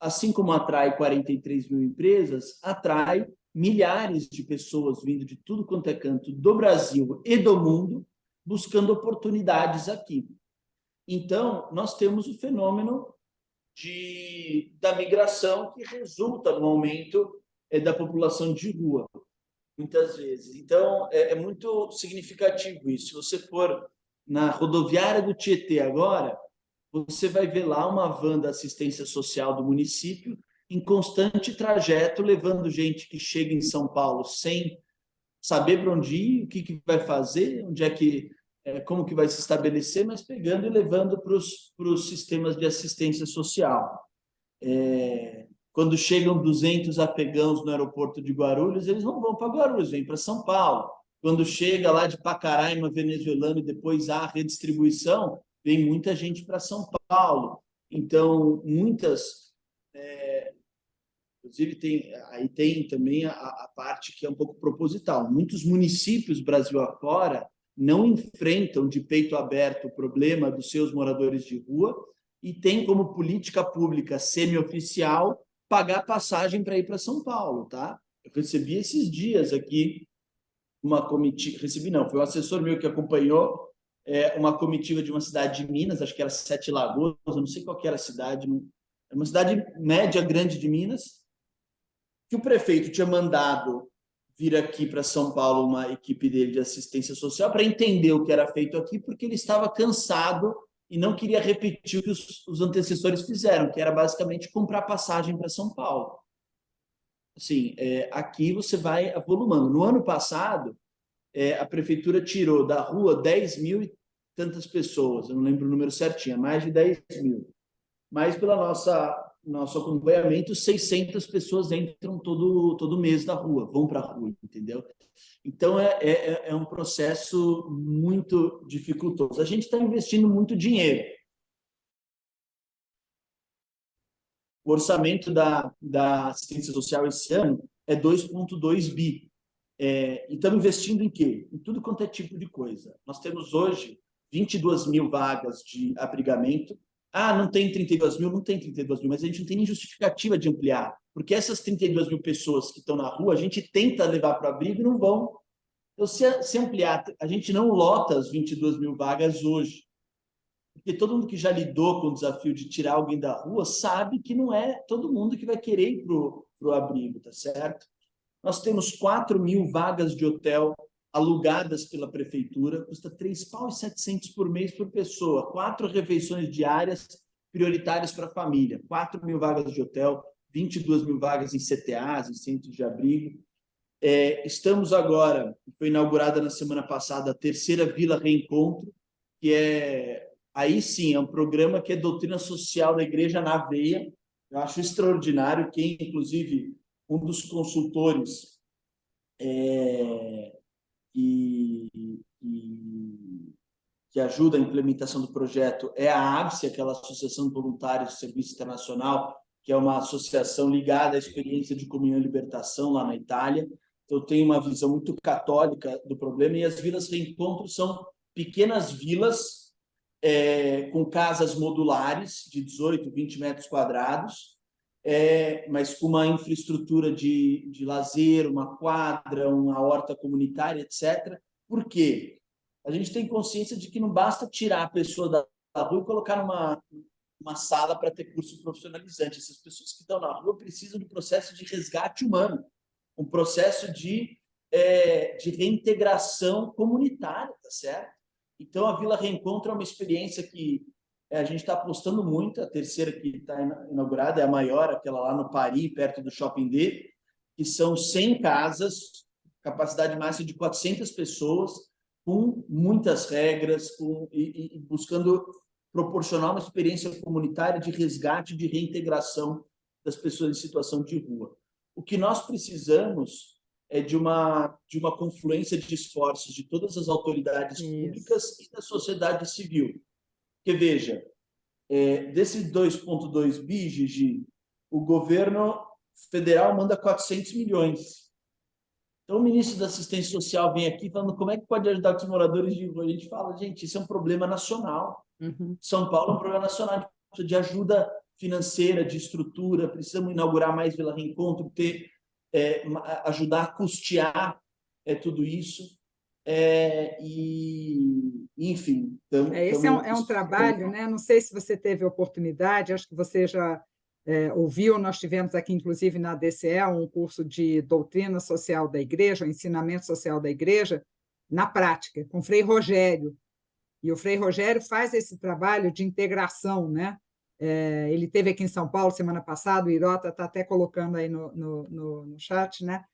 assim como atrai 43 mil empresas, atrai milhares de pessoas vindo de tudo quanto é canto do Brasil e do mundo, buscando oportunidades aqui. Então, nós temos o fenômeno da migração que resulta no aumento da população de rua, muitas vezes. Então, é muito significativo isso. Se você for na rodoviária do Tietê agora, você vai ver lá uma van da assistência social do município em constante trajeto, levando gente que chega em São Paulo sem saber para onde ir, o que vai fazer, onde é que como que vai se estabelecer, mas pegando e levando para os sistemas de assistência social. Quando chegam 200 afegãos no aeroporto de Guarulhos, eles não vão para Guarulhos, vêm para São Paulo. Quando chega lá de Pacaraima, venezuelano, e depois há redistribuição, vem muita gente para São Paulo. Então, muitas... inclusive, aí tem também a parte que é um pouco proposital. Muitos municípios, Brasil afora, não enfrentam de peito aberto o problema dos seus moradores de rua e tem como política pública semi-oficial pagar passagem para ir para São Paulo, tá? Eu recebi esses dias aqui uma comitiva, recebi não, foi um assessor meu que acompanhou uma comitiva de uma cidade de Minas, acho que era Sete Lagoas, eu não sei qual que era a cidade, é uma cidade média grande de Minas, que o prefeito tinha mandado vir aqui para São Paulo uma equipe dele de assistência social para entender o que era feito aqui, porque ele estava cansado e não queria repetir o que os antecessores fizeram, que era basicamente comprar passagem para São Paulo. Assim, aqui você vai avolumando. No ano passado, a prefeitura tirou da rua 10 mil e tantas pessoas, eu não lembro o número certinho, mais de 10 mil. Mas pelo nosso acompanhamento, 600 pessoas entram todo mês na rua, vão para a rua, entendeu? Então, é um processo muito dificultoso. A gente está investindo muito dinheiro. O orçamento da assistência social esse ano é 2,2 bi. E estamos investindo em quê? Em tudo quanto é tipo de coisa. Nós temos hoje 22 mil vagas de abrigamento. Não tem 32 mil? Não tem 32 mil, mas a gente não tem nem justificativa de ampliar, porque essas 32 mil pessoas que estão na rua, a gente tenta levar para o abrigo e não vão. Então, se ampliar, a gente não lota as 22 mil vagas hoje, porque todo mundo que já lidou com o desafio de tirar alguém da rua sabe que não é todo mundo que vai querer ir para o abrigo, tá certo? Nós temos 4 mil vagas de hotel alugadas pela prefeitura, custa R$ 3.700 por mês por pessoa, 4 refeições diárias prioritárias para a família, 4 mil vagas de hotel, 22 mil vagas em CTAs, em centros de abrigo. Estamos agora, foi inaugurada na semana passada, a terceira Vila Reencontro, que aí sim, é um programa que é doutrina social da igreja na veia. Eu acho extraordinário, inclusive, um dos consultores que ajuda a implementação do projeto é a ABSE, aquela Associação de Voluntários do Serviço Internacional, que é uma associação ligada à experiência de comunhão e libertação lá na Itália. Então, eu tenho uma visão muito católica do problema, e as vilas reencontro são pequenas vilas com casas modulares de 18, 20 metros quadrados, mas com uma infraestrutura de lazer, uma quadra, uma horta comunitária, etc. Por quê? A gente tem consciência de que não basta tirar a pessoa da rua e colocar numa sala para ter curso profissionalizante. Essas pessoas que estão na rua precisam de um processo de resgate humano, um processo de reintegração comunitária, tá certo? Então, a Vila Reencontro é uma experiência que a gente está apostando muito. A terceira que está inaugurada é a maior, aquela lá no Paris, perto do Shopping D, que são 100 casas, capacidade máxima de 400 pessoas, com muitas regras, e buscando proporcionar uma experiência comunitária de resgate, de reintegração das pessoas em situação de rua. O que nós precisamos é de uma confluência de esforços de todas as autoridades públicas e da sociedade civil. Porque, veja, desse 2,2 bi, Gigi, o governo federal manda 400 milhões. Então, o ministro da Assistência Social vem aqui falando como é que pode ajudar os moradores de rua. A gente fala, gente, isso é um problema nacional. São Paulo é um problema nacional de ajuda financeira, de estrutura. Precisamos inaugurar mais Vila Reencontro, ajudar a custear tudo isso. Enfim. Esse é um trabalho, né? Não sei se você teve oportunidade, acho que você já ouviu, nós tivemos aqui, inclusive, na DCE, um curso de doutrina social da igreja, ensinamento social da igreja, na prática, com o Frei Rogério. E o Frei Rogério faz esse trabalho de integração, né? Ele esteve aqui em São Paulo semana passada, o Irota está até colocando aí no chat, né?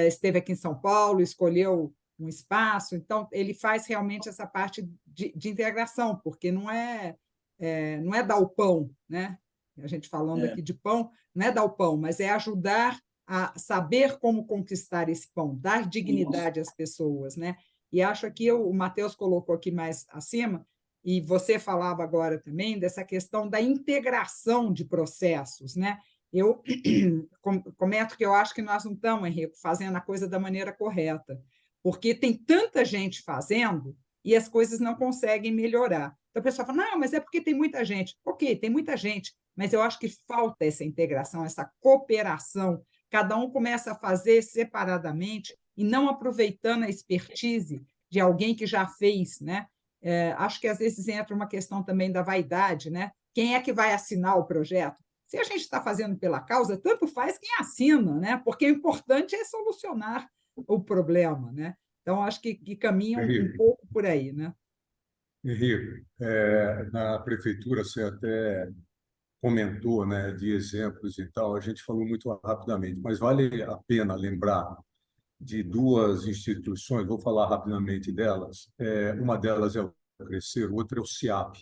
Esteve aqui em São Paulo, escolheu um espaço. Então, ele faz realmente essa parte de integração, porque não é dar o pão, né? A gente falando aqui de pão, não é dar o pão, mas é ajudar a saber como conquistar esse pão, dar dignidade às pessoas, né? E acho que o Matheus colocou aqui mais acima, e você falava agora também dessa questão da integração de processos, né? Eu comento que eu acho que nós não estamos, Henrique, fazendo a coisa da maneira correta, porque tem tanta gente fazendo e as coisas não conseguem melhorar. Então, a pessoa fala, não, mas é porque tem muita gente. Ok, tem muita gente, mas eu acho que falta essa integração, essa cooperação. Cada um começa a fazer separadamente e não aproveitando a expertise de alguém que já fez, né? Acho que às vezes entra uma questão também da vaidade, né? Quem é que vai assinar o projeto? Se a gente está fazendo pela causa, tanto faz quem assina, né? Porque o importante é solucionar o problema, né? Então, acho que caminham um pouco por aí, né? Henrique, na prefeitura você até comentou, né, de exemplos e tal, a gente falou muito rapidamente, mas vale a pena lembrar de duas instituições, vou falar rapidamente delas. Uma delas é o Crescer, outra é o CIAP.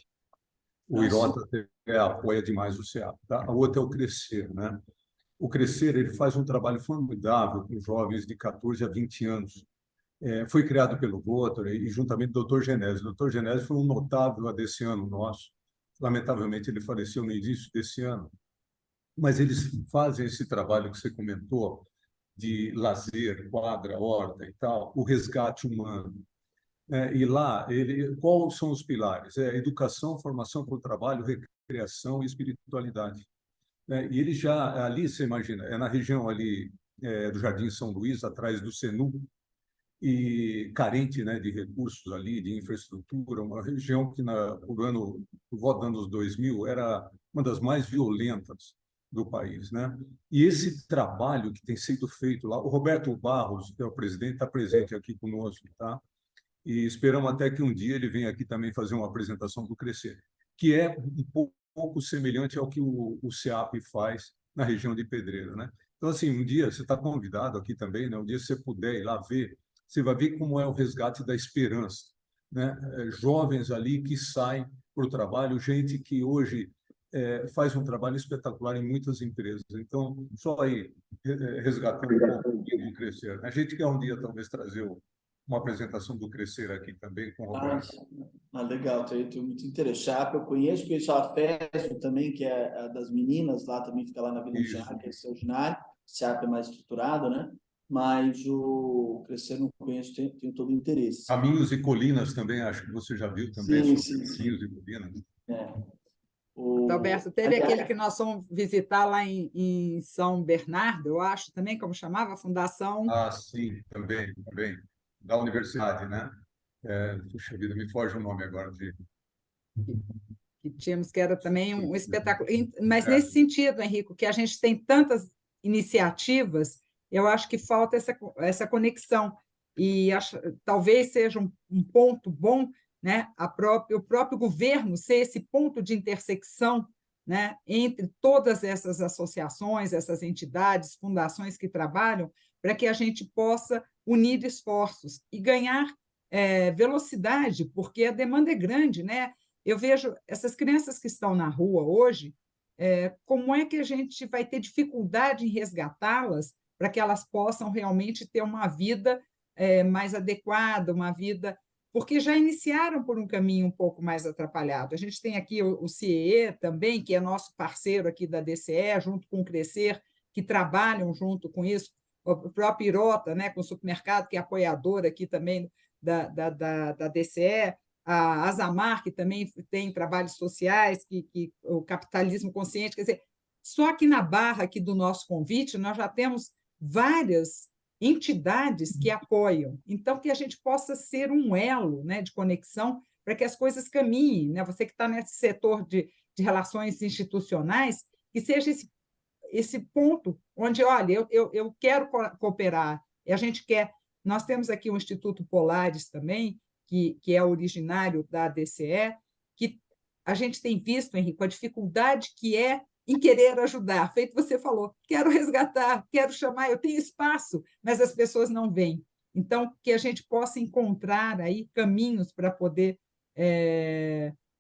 O Irota apoia demais o CIAP. Tá? A outra é o Crescer, né? O Crescer ele faz um trabalho formidável com jovens de 14 a 20 anos. Foi criado pelo Rotary e juntamente do Dr. Genésio. O Dr. Genésio foi um notável ADCiano nosso. Lamentavelmente, ele faleceu no início desse ano. Mas eles fazem esse trabalho que você comentou, de lazer, quadra, horta e tal, o resgate humano. E lá, quais são os pilares? Educação, formação para o trabalho, recreação e espiritualidade. E ele já, ali, você imagina, é na região ali do Jardim São Luís, atrás do Senu, e carente, né, de recursos ali, de infraestrutura, uma região que, por volta dos anos 2000, era uma das mais violentas do país, né? E esse trabalho que tem sido feito lá, o Roberto Barros, que é o presidente, está presente aqui conosco, tá? E esperamos até que um dia ele venha aqui também fazer uma apresentação do Crescer, que é um pouco semelhante ao que o CEAP faz na região de Pedreira, né? Então, assim, um dia você está convidado aqui também, né? Um dia você puder ir lá ver, você vai ver como é o resgate da esperança, né? Jovens ali que saem para o trabalho, gente que hoje faz um trabalho espetacular em muitas empresas. Então, só aí, resgatando um pouco do Crescer. A gente quer um dia talvez trazer uma apresentação do Crescer aqui também com o Roberto. Legal, tenho muito interesse. Chapa, eu conheço a FESO também, que é a das meninas, lá também fica lá na Vila Engenhar, que é extraordinário. O CEAP é mais estruturado, né? Mas o Crescer não conheço, tenho todo o interesse. Caminhos e Colinas também, acho que você já viu também. Sim. Caminhos e Colinas. Alberto, teve aquele que nós fomos visitar lá em São Bernardo, eu acho, também, como chamava, a Fundação... Sim, também. Da universidade, né? Puxa vida, me foge o nome agora. Que tínhamos, que era também um espetáculo. Mas nesse sentido, Henrico, que a gente tem tantas iniciativas, eu acho que falta essa conexão. E talvez seja um ponto bom, né? O próprio governo ser esse ponto de intersecção, né, entre todas essas associações, essas entidades, fundações que trabalham, para que a gente possa unir esforços e ganhar velocidade, porque a demanda é grande, né? Eu vejo essas crianças que estão na rua hoje, como é que a gente vai ter dificuldade em resgatá-las para que elas possam realmente ter uma vida mais adequada, uma vida... Porque já iniciaram por um caminho um pouco mais atrapalhado. A gente tem aqui o CIEE também, que é nosso parceiro aqui da DCE, junto com o Crescer, que trabalham junto com isso, o próprio Irota, né, com o supermercado, que é apoiador aqui também da DCE, a Azamar, que também tem trabalhos sociais, que o capitalismo consciente, quer dizer, só aqui na barra aqui do nosso convite, nós já temos várias entidades que apoiam. Então, que a gente possa ser um elo, né, de conexão para que as coisas caminhem. Né? Você que está nesse setor de relações institucionais, que seja esse ponto onde, olha, eu quero cooperar, e a gente quer... Nós temos aqui o Instituto Polaris também, que é originário da DCE, que a gente tem visto, Henrique, a dificuldade que é em querer ajudar. Feito você falou, quero resgatar, quero chamar, eu tenho espaço, mas as pessoas não vêm. Então, que a gente possa encontrar aí caminhos para poder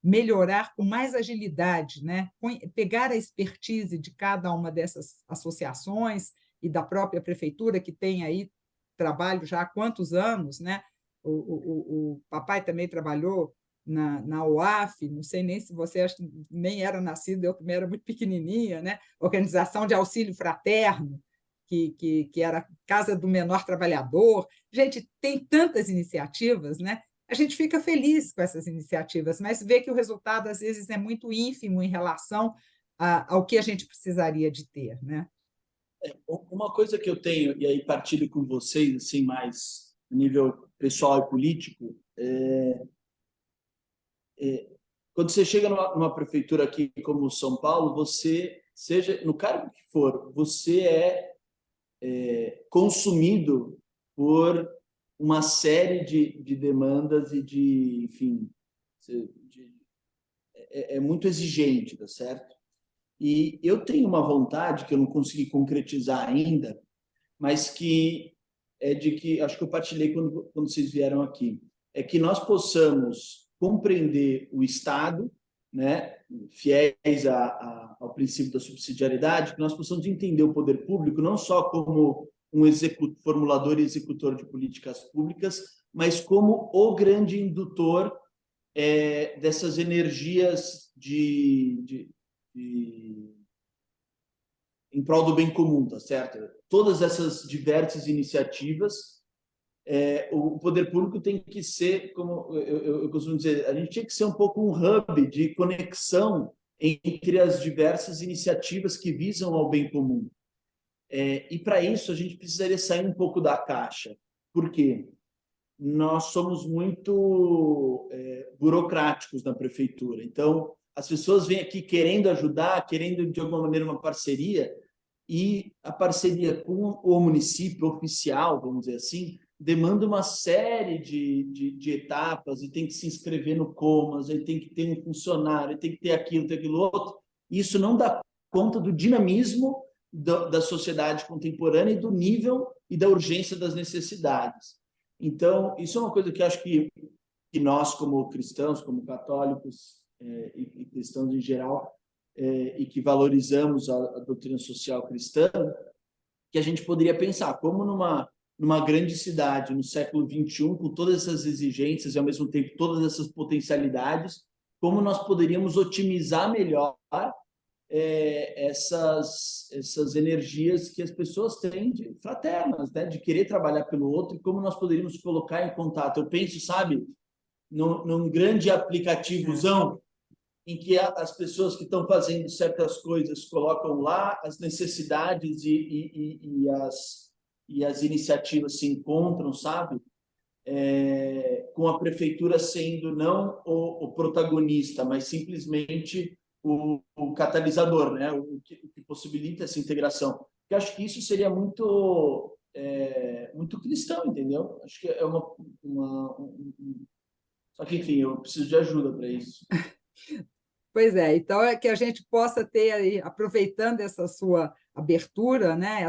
melhorar com mais agilidade, né? Pegar a expertise de cada uma dessas associações e da própria prefeitura, que tem aí trabalho já há quantos anos, né? O papai também trabalhou na OAF, não sei nem se você nem era nascido, eu também era muito pequenininha, né? Organização de Auxílio Fraterno, que era Casa do Menor Trabalhador. Gente, tem tantas iniciativas, né? A gente fica feliz com essas iniciativas, mas vê que o resultado, às vezes, é muito ínfimo em relação ao que a gente precisaria de ter, né? Uma coisa que eu tenho, e aí partilho com vocês, assim, mais a nível pessoal e político, quando você chega numa prefeitura aqui como São Paulo, você, seja no cargo que for, você consumido por uma série de demandas e enfim, é muito exigente, tá certo? E eu tenho uma vontade que eu não consegui concretizar ainda, mas que é de que, acho que eu partilhei quando vocês vieram aqui, é que nós possamos compreender o Estado, né, fiéis ao princípio da subsidiariedade, que nós possamos entender o poder público não só como um formulador e executor de políticas públicas, mas como o grande indutor dessas energias em prol do bem comum, tá certo? Todas essas diversas iniciativas, o poder público tem que ser, como eu costumo dizer, a gente tinha que ser um pouco um hub de conexão entre as diversas iniciativas que visam ao bem comum. E para isso a gente precisaria sair um pouco da caixa. Por quê? Nós somos muito burocráticos na prefeitura. Então, as pessoas vêm aqui querendo ajudar, querendo, de alguma maneira, uma parceria, e a parceria com o município oficial, vamos dizer assim, demanda uma série de etapas, e tem que se inscrever no Comas, aí tem que ter um funcionário, tem que ter aquilo, tem aquilo outro. Isso não dá conta do dinamismo da sociedade contemporânea e do nível e da urgência das necessidades. Então, isso é uma coisa que acho que nós, como cristãos, como católicos e cristãos em geral, e que valorizamos a doutrina social cristã, que a gente poderia pensar como numa grande cidade, no século XXI, com todas essas exigências e, ao mesmo tempo, todas essas potencialidades, como nós poderíamos otimizar melhor essas energias que as pessoas têm fraternas, né? De querer trabalhar pelo outro, e como nós poderíamos colocar em contato. Eu penso, sabe, num grande aplicativozão em que as pessoas que estão fazendo certas coisas colocam lá as necessidades e as iniciativas se encontram, sabe? Com a prefeitura sendo não o protagonista, mas simplesmente o catalisador, né? O que possibilita essa integração. Eu acho que isso seria muito cristão, entendeu? Acho que é só que, enfim, eu preciso de ajuda para isso. Pois é, então é que a gente possa ter aí, aproveitando essa sua abertura, né,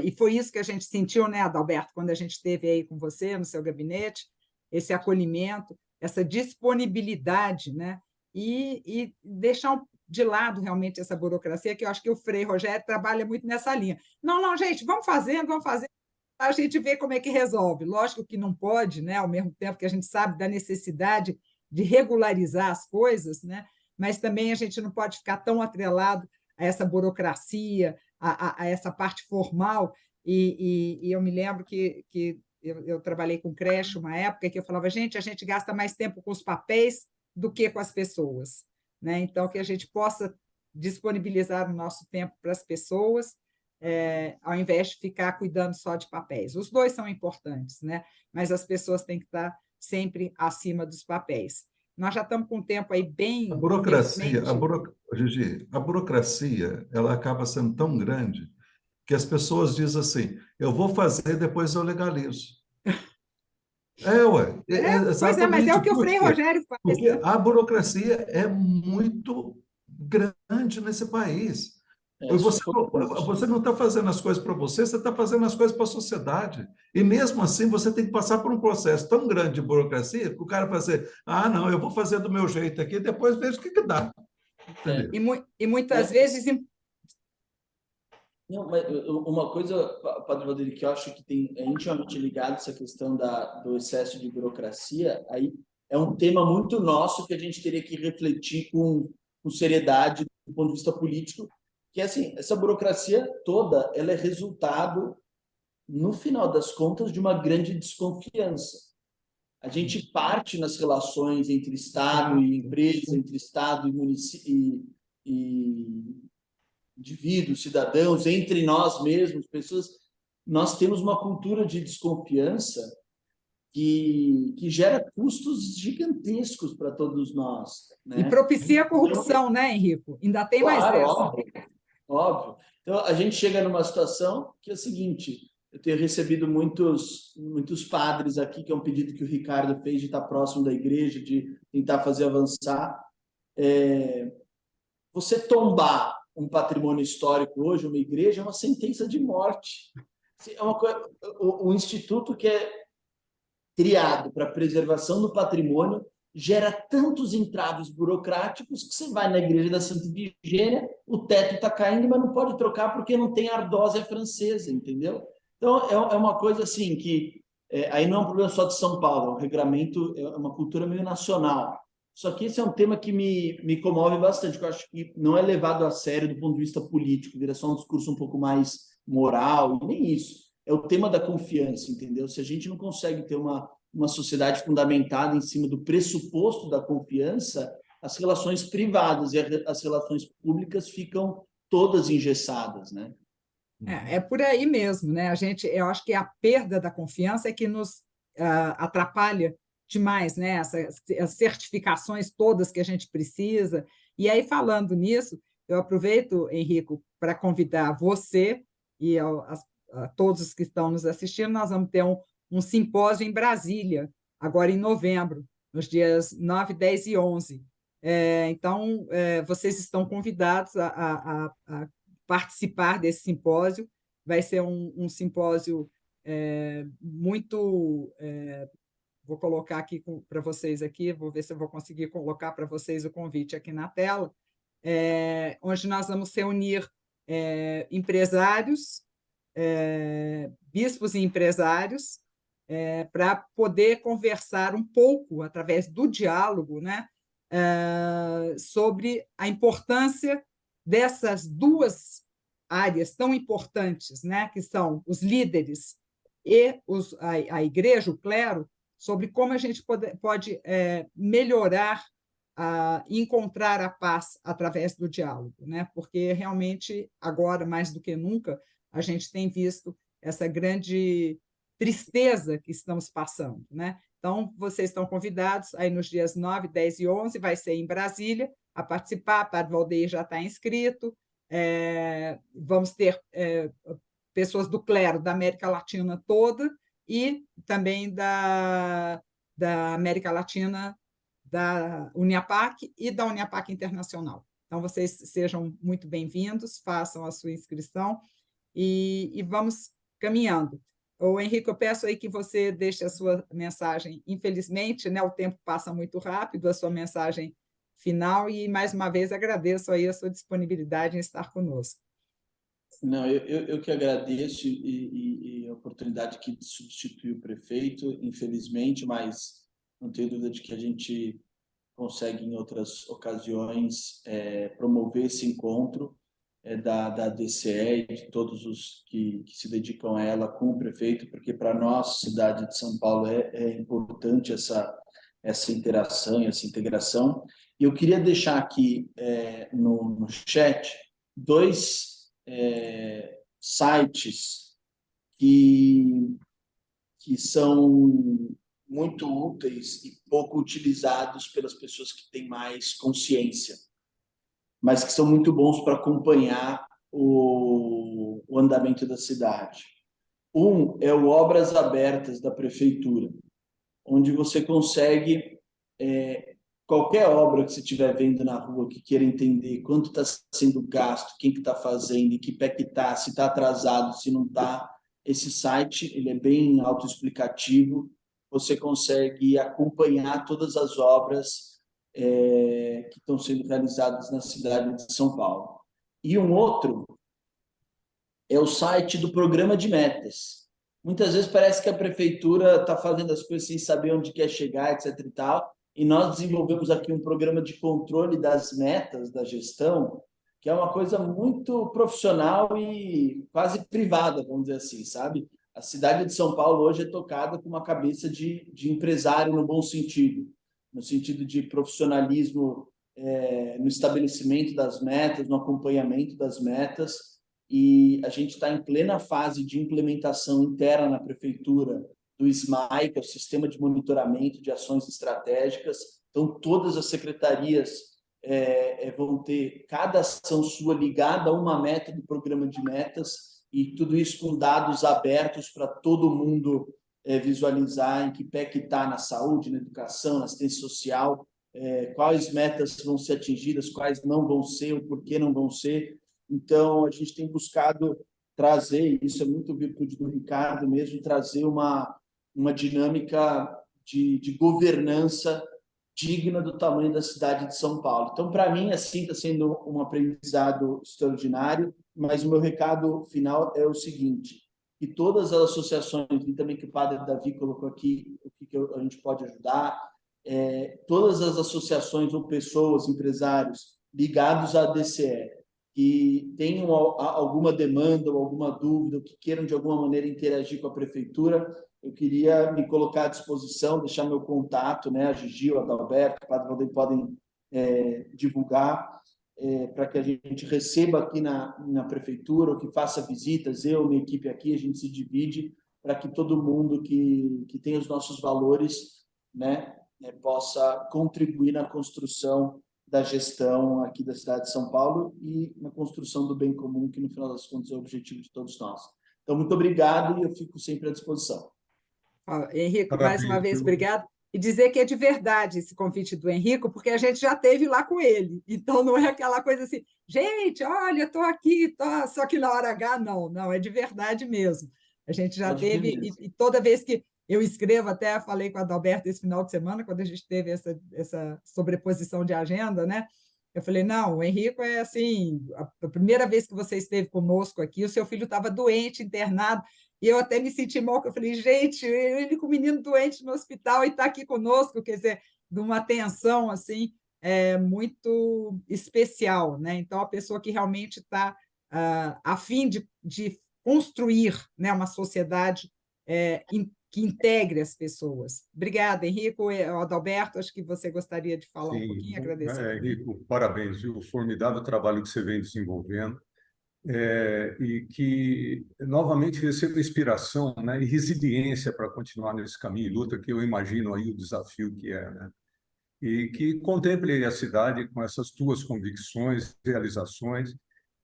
e foi isso que a gente sentiu, né, Adalberto, quando a gente esteve aí com você no seu gabinete, esse acolhimento, essa disponibilidade, né, e deixar de lado realmente essa burocracia, que eu acho que o Frei Rogério trabalha muito nessa linha. Não, gente, vamos fazendo, a gente vê como é que resolve. Lógico que não pode, né, ao mesmo tempo que a gente sabe da necessidade de regularizar as coisas, né, mas também a gente não pode ficar tão atrelado a essa burocracia, a essa parte formal. E eu me lembro que eu trabalhei com creche uma época que eu falava, gente, a gente gasta mais tempo com os papéis do que com as pessoas, né? Então, que a gente possa disponibilizar o nosso tempo para as pessoas, ao invés de ficar cuidando só de papéis. Os dois são importantes, né? Mas as pessoas têm que estar sempre acima dos papéis. Nós já estamos com um tempo aí bem... Gigi, a burocracia, ela acaba sendo tão grande que as pessoas dizem assim, eu vou fazer, depois eu legalizo. Pois é, mas é o que o Frei Rogério faz. Porque a burocracia é muito grande nesse país. Você não está fazendo as coisas para você, você está fazendo as coisas para a sociedade. E mesmo assim, você tem que passar por um processo tão grande de burocracia que o cara vai dizer, ah, não, eu vou fazer do meu jeito aqui, depois vejo o que dá. Entendeu? E muitas vezes Não, mas uma coisa, Padre Valdir, que eu acho que é intimamente ligado a essa questão do excesso de burocracia, aí é um tema muito nosso que a gente teria que refletir com seriedade do ponto de vista político, que é assim, essa burocracia toda, ela é resultado, no final das contas, de uma grande desconfiança. A gente parte nas relações entre Estado e empresa, entre Estado e município e indivíduos, cidadãos, entre nós mesmos, pessoas, nós temos uma cultura de desconfiança que gera custos gigantescos para todos nós, né? E propicia a corrupção, né, Henrico? Ainda tem mais Claro, essa. óbvio. Então, a gente chega numa situação que é a seguinte, eu tenho recebido muitos padres aqui, que é um pedido que o Ricardo fez de estar próximo da igreja, de tentar fazer avançar. Você tombar um patrimônio histórico hoje, uma igreja, é uma sentença de morte. É uma coisa, o instituto que é criado para a preservação do patrimônio gera tantos entraves burocráticos que você vai na igreja da Santa Ifigênia, o teto está caindo, mas não pode trocar porque não tem ardósia francesa, entendeu? Então, é uma coisa assim que... aí não é um problema só de São Paulo, é um regramento, é uma cultura meio nacional. Só que esse é um tema que me comove bastante, que eu acho que não é levado a sério do ponto de vista político, vira só um discurso um pouco mais moral, e nem isso. É o tema da confiança, entendeu? Se a gente não consegue ter uma sociedade fundamentada em cima do pressuposto da confiança, as relações privadas e as relações públicas ficam todas engessadas, né? É por aí mesmo, né? Eu acho que a perda da confiança é que nos atrapalha demais, né? As certificações todas que a gente precisa. E aí, falando nisso, eu aproveito, Henrico, para convidar você e a todos os que estão nos assistindo. Nós vamos ter um simpósio em Brasília, agora em novembro, nos dias 9, 10 e 11. Então, vocês estão convidados a participar desse simpósio. Vai ser um simpósio muito... vou colocar aqui para vocês aqui, vou ver se eu vou conseguir colocar para vocês o convite aqui na tela, onde nós vamos reunir empresários, bispos e empresários, para poder conversar um pouco, através do diálogo, né, sobre a importância dessas duas áreas tão importantes, né, que são os líderes e a igreja, o clero, sobre como a gente pode melhorar e encontrar a paz através do diálogo, né? Porque realmente, agora, mais do que nunca, a gente tem visto essa grande tristeza que estamos passando, né? Então, vocês estão convidados aí nos dias 9, 10 e 11, vai ser em Brasília, a participar. Padre Valdeir já está inscrito. Vamos ter pessoas do clero da América Latina toda e também da América Latina, da Uniapac e da Uniapac Internacional. Então, vocês sejam muito bem-vindos, façam a sua inscrição e vamos caminhando. Ô, Henrique, eu peço aí que você deixe a sua mensagem. Infelizmente, né, o tempo passa muito rápido, a sua mensagem final, e, mais uma vez, agradeço aí a sua disponibilidade em estar conosco. Não, eu que agradeço e a oportunidade aqui de substituir o prefeito, infelizmente, mas não tenho dúvida de que a gente consegue, em outras ocasiões, promover esse encontro da DCE e de todos os que se dedicam a ela com o prefeito, porque para nós, cidade de São Paulo, é importante essa interação e essa integração. E eu queria deixar aqui no chat dois sites que são muito úteis e pouco utilizados pelas pessoas que têm mais consciência, mas que são muito bons para acompanhar o andamento da cidade. Um é o Obras Abertas da Prefeitura, onde você consegue qualquer obra que você estiver vendo na rua, que queira entender quanto está sendo gasto, quem que está fazendo, em que pé que está, se está atrasado, se não está, esse site ele é bem autoexplicativo, você consegue acompanhar todas as obras que estão sendo realizadas na cidade de São Paulo. E um outro é o site do Programa de Metas. Muitas vezes parece que a prefeitura está fazendo as coisas sem saber onde quer chegar, etc. e tal, e nós desenvolvemos aqui um programa de controle das metas da gestão, que é uma coisa muito profissional e quase privada, vamos dizer assim, sabe? A cidade de São Paulo hoje é tocada com uma cabeça de empresário no bom sentido, no sentido de profissionalismo no estabelecimento das metas, no acompanhamento das metas, e a gente está em plena fase de implementação interna na prefeitura do SMAI, que é o Sistema de Monitoramento de Ações Estratégicas. Então, todas as secretarias vão ter cada ação sua ligada a uma meta do programa de metas, e tudo isso com dados abertos para todo mundo visualizar em que pé que está na saúde, na educação, na assistência social, quais metas vão ser atingidas, quais não vão ser, o porquê não vão ser. Então, a gente tem buscado trazer, isso é muito virtude do Ricardo mesmo, trazer uma dinâmica de governança digna do tamanho da cidade de São Paulo. Então, para mim, assim, está sendo um aprendizado extraordinário, mas o meu recado final é o seguinte, que todas as associações, e também que o padre Davi colocou aqui, o que a gente pode ajudar, todas as associações ou pessoas, empresários ligados à DCE, que tenham alguma demanda ou alguma dúvida, ou que queiram de alguma maneira interagir com a prefeitura, eu queria me colocar à disposição, deixar meu contato, né? A Gigi, o Adalberto, o Padre Valdeir podem divulgar, para que a gente receba aqui na prefeitura, ou que faça visitas, eu, minha equipe aqui, a gente se divide, para que todo mundo que tem os nossos valores, né, possa contribuir na construção da gestão aqui da cidade de São Paulo e na construção do bem comum, que no final das contas é o objetivo de todos nós. Então, muito obrigado e eu fico sempre à disposição. Henrico, mais uma vez, obrigado. E dizer que é de verdade esse convite do Henrico, porque a gente já esteve lá com ele. Então, não é aquela coisa assim, gente, olha, estou aqui, só que na hora H, não, é de verdade mesmo. A gente já teve, e toda vez que eu escrevo, até falei com a Adalberto esse final de semana, quando a gente teve essa sobreposição de agenda, né? Eu falei, não, o Henrico é assim, a primeira vez que você esteve conosco aqui, o seu filho estava doente, internado, e eu até me senti mal, porque eu falei, gente, ele com o menino doente no hospital e está aqui conosco, quer dizer, de uma atenção assim, muito especial, né? Então, a pessoa que realmente está a fim de construir, né, uma sociedade que integre as pessoas. Obrigada, Henrico. Adalberto, acho que você gostaria de falar um pouquinho, agradecer. Henrico, parabéns, viu? O formidável trabalho que você vem desenvolvendo. E que novamente receba inspiração, né, e resiliência para continuar nesse caminho e luta, que eu imagino aí o desafio que é, né? E que contemple a cidade com essas tuas convicções, realizações,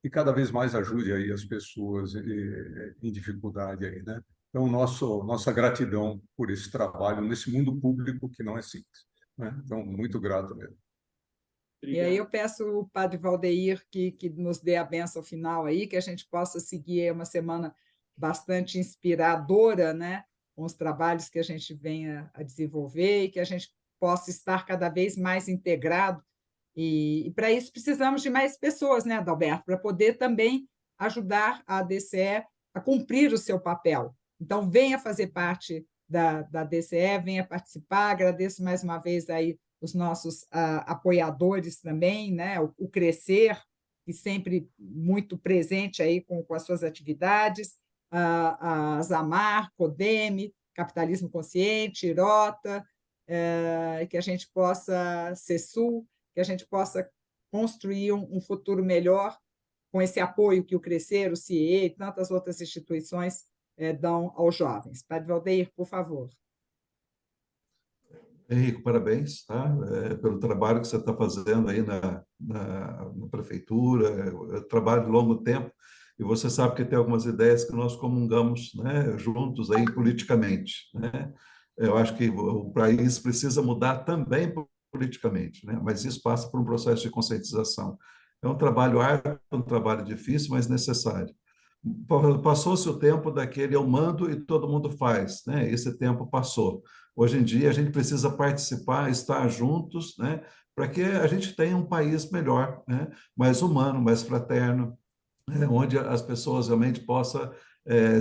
e cada vez mais ajude aí as pessoas em dificuldade aí, né? Então, nossa gratidão por esse trabalho nesse mundo público que não é simples, né? Então, muito grato mesmo. Obrigado. E aí eu peço o Padre Valdeir que nos dê a bênção final aí, que a gente possa seguir uma semana bastante inspiradora, né, com os trabalhos que a gente venha a desenvolver e que a gente possa estar cada vez mais integrado. E para isso precisamos de mais pessoas, né, Adalberto, para poder também ajudar a DCE a cumprir o seu papel. Então, venha fazer parte da DCE, venha participar. Agradeço mais uma vez aí os nossos apoiadores também, né? O Crescer, que sempre muito presente aí com as suas atividades, a Zamar, Codeme, Capitalismo Consciente, Irota, que a gente possa, CESUL, que a gente possa construir um futuro melhor com esse apoio que o Crescer, o CIE e tantas outras instituições dão aos jovens. Padre Valdeir, por favor. Henrico, parabéns, tá? Pelo trabalho que você está fazendo aí na prefeitura, trabalho de longo tempo, e você sabe que tem algumas ideias que nós comungamos, né, juntos aí politicamente, né? Eu acho que o país precisa mudar também politicamente, né? Mas isso passa por um processo de conscientização. É um trabalho árduo, um trabalho difícil, mas necessário. Passou-se o tempo daquele eu mando e todo mundo faz, né? Esse tempo passou. Hoje em dia a gente precisa participar, estar juntos, né? Para que a gente tenha um país melhor, né? Mais humano, mais fraterno, né? Onde as pessoas realmente possam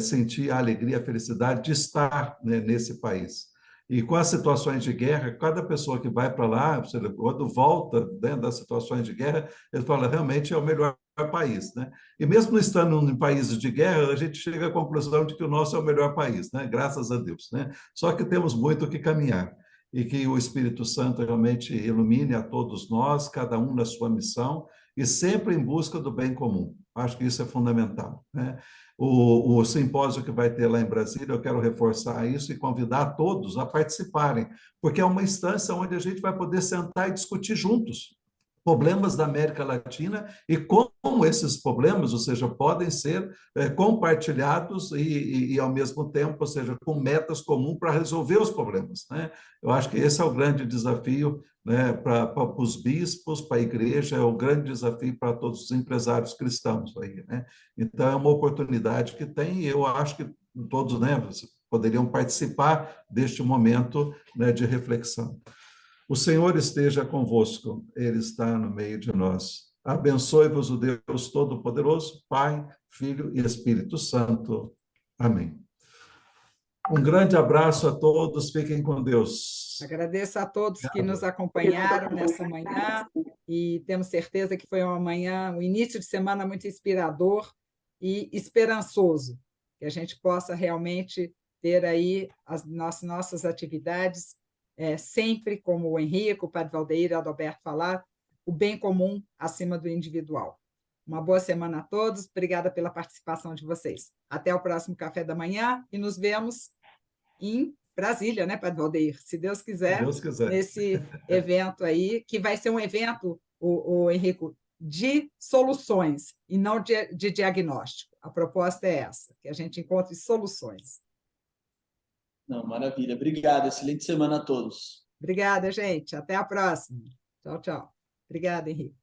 sentir a alegria, a felicidade de estar, né, nesse país. E com as situações de guerra, cada pessoa que vai para lá, quando volta, né, das situações de guerra, ele fala, realmente é o melhor país, né? E mesmo estando em países de guerra, a gente chega à conclusão de que o nosso é o melhor país, né? Graças a Deus, né? Só que temos muito o que caminhar e que o Espírito Santo realmente ilumine a todos nós, cada um na sua missão e sempre em busca do bem comum. Acho que isso é fundamental, né? O simpósio que vai ter lá em Brasília, eu quero reforçar isso e convidar todos a participarem, porque é uma instância onde a gente vai poder sentar e discutir juntos problemas da América Latina e como esses problemas, ou seja, podem ser compartilhados e, ao mesmo tempo, ou seja, com metas comuns para resolver os problemas, né? Eu acho que esse é o grande desafio, né, para os bispos, para a igreja, é o grande desafio para todos os empresários cristãos aí, né? Então, é uma oportunidade que tem, e eu acho que todos, né, poderiam participar deste momento, né, de reflexão. O Senhor esteja convosco, Ele está no meio de nós. Abençoe-vos o Deus Todo-Poderoso, Pai, Filho e Espírito Santo. Amém. Um grande abraço a todos, fiquem com Deus. Agradeço a todos que nos acompanharam nessa manhã e temos certeza que foi uma manhã, um início de semana muito inspirador e esperançoso, que a gente possa realmente ter aí as nossas atividades, sempre como o Henrique, o Padre Valdeir e o Adalberto falaram, o bem comum acima do individual. Uma boa semana a todos, obrigada pela participação de vocês. Até o próximo Café da Manhã e nos vemos em Brasília, né, Padre Valdeir? Se Deus quiser, nesse evento aí, que vai ser um evento, o Henrico, de soluções e não de diagnóstico. A proposta é essa, que a gente encontre soluções. Não, maravilha. Obrigado. Excelente semana a todos. Obrigada, gente. Até a próxima. Tchau, tchau. Obrigada, Henrique.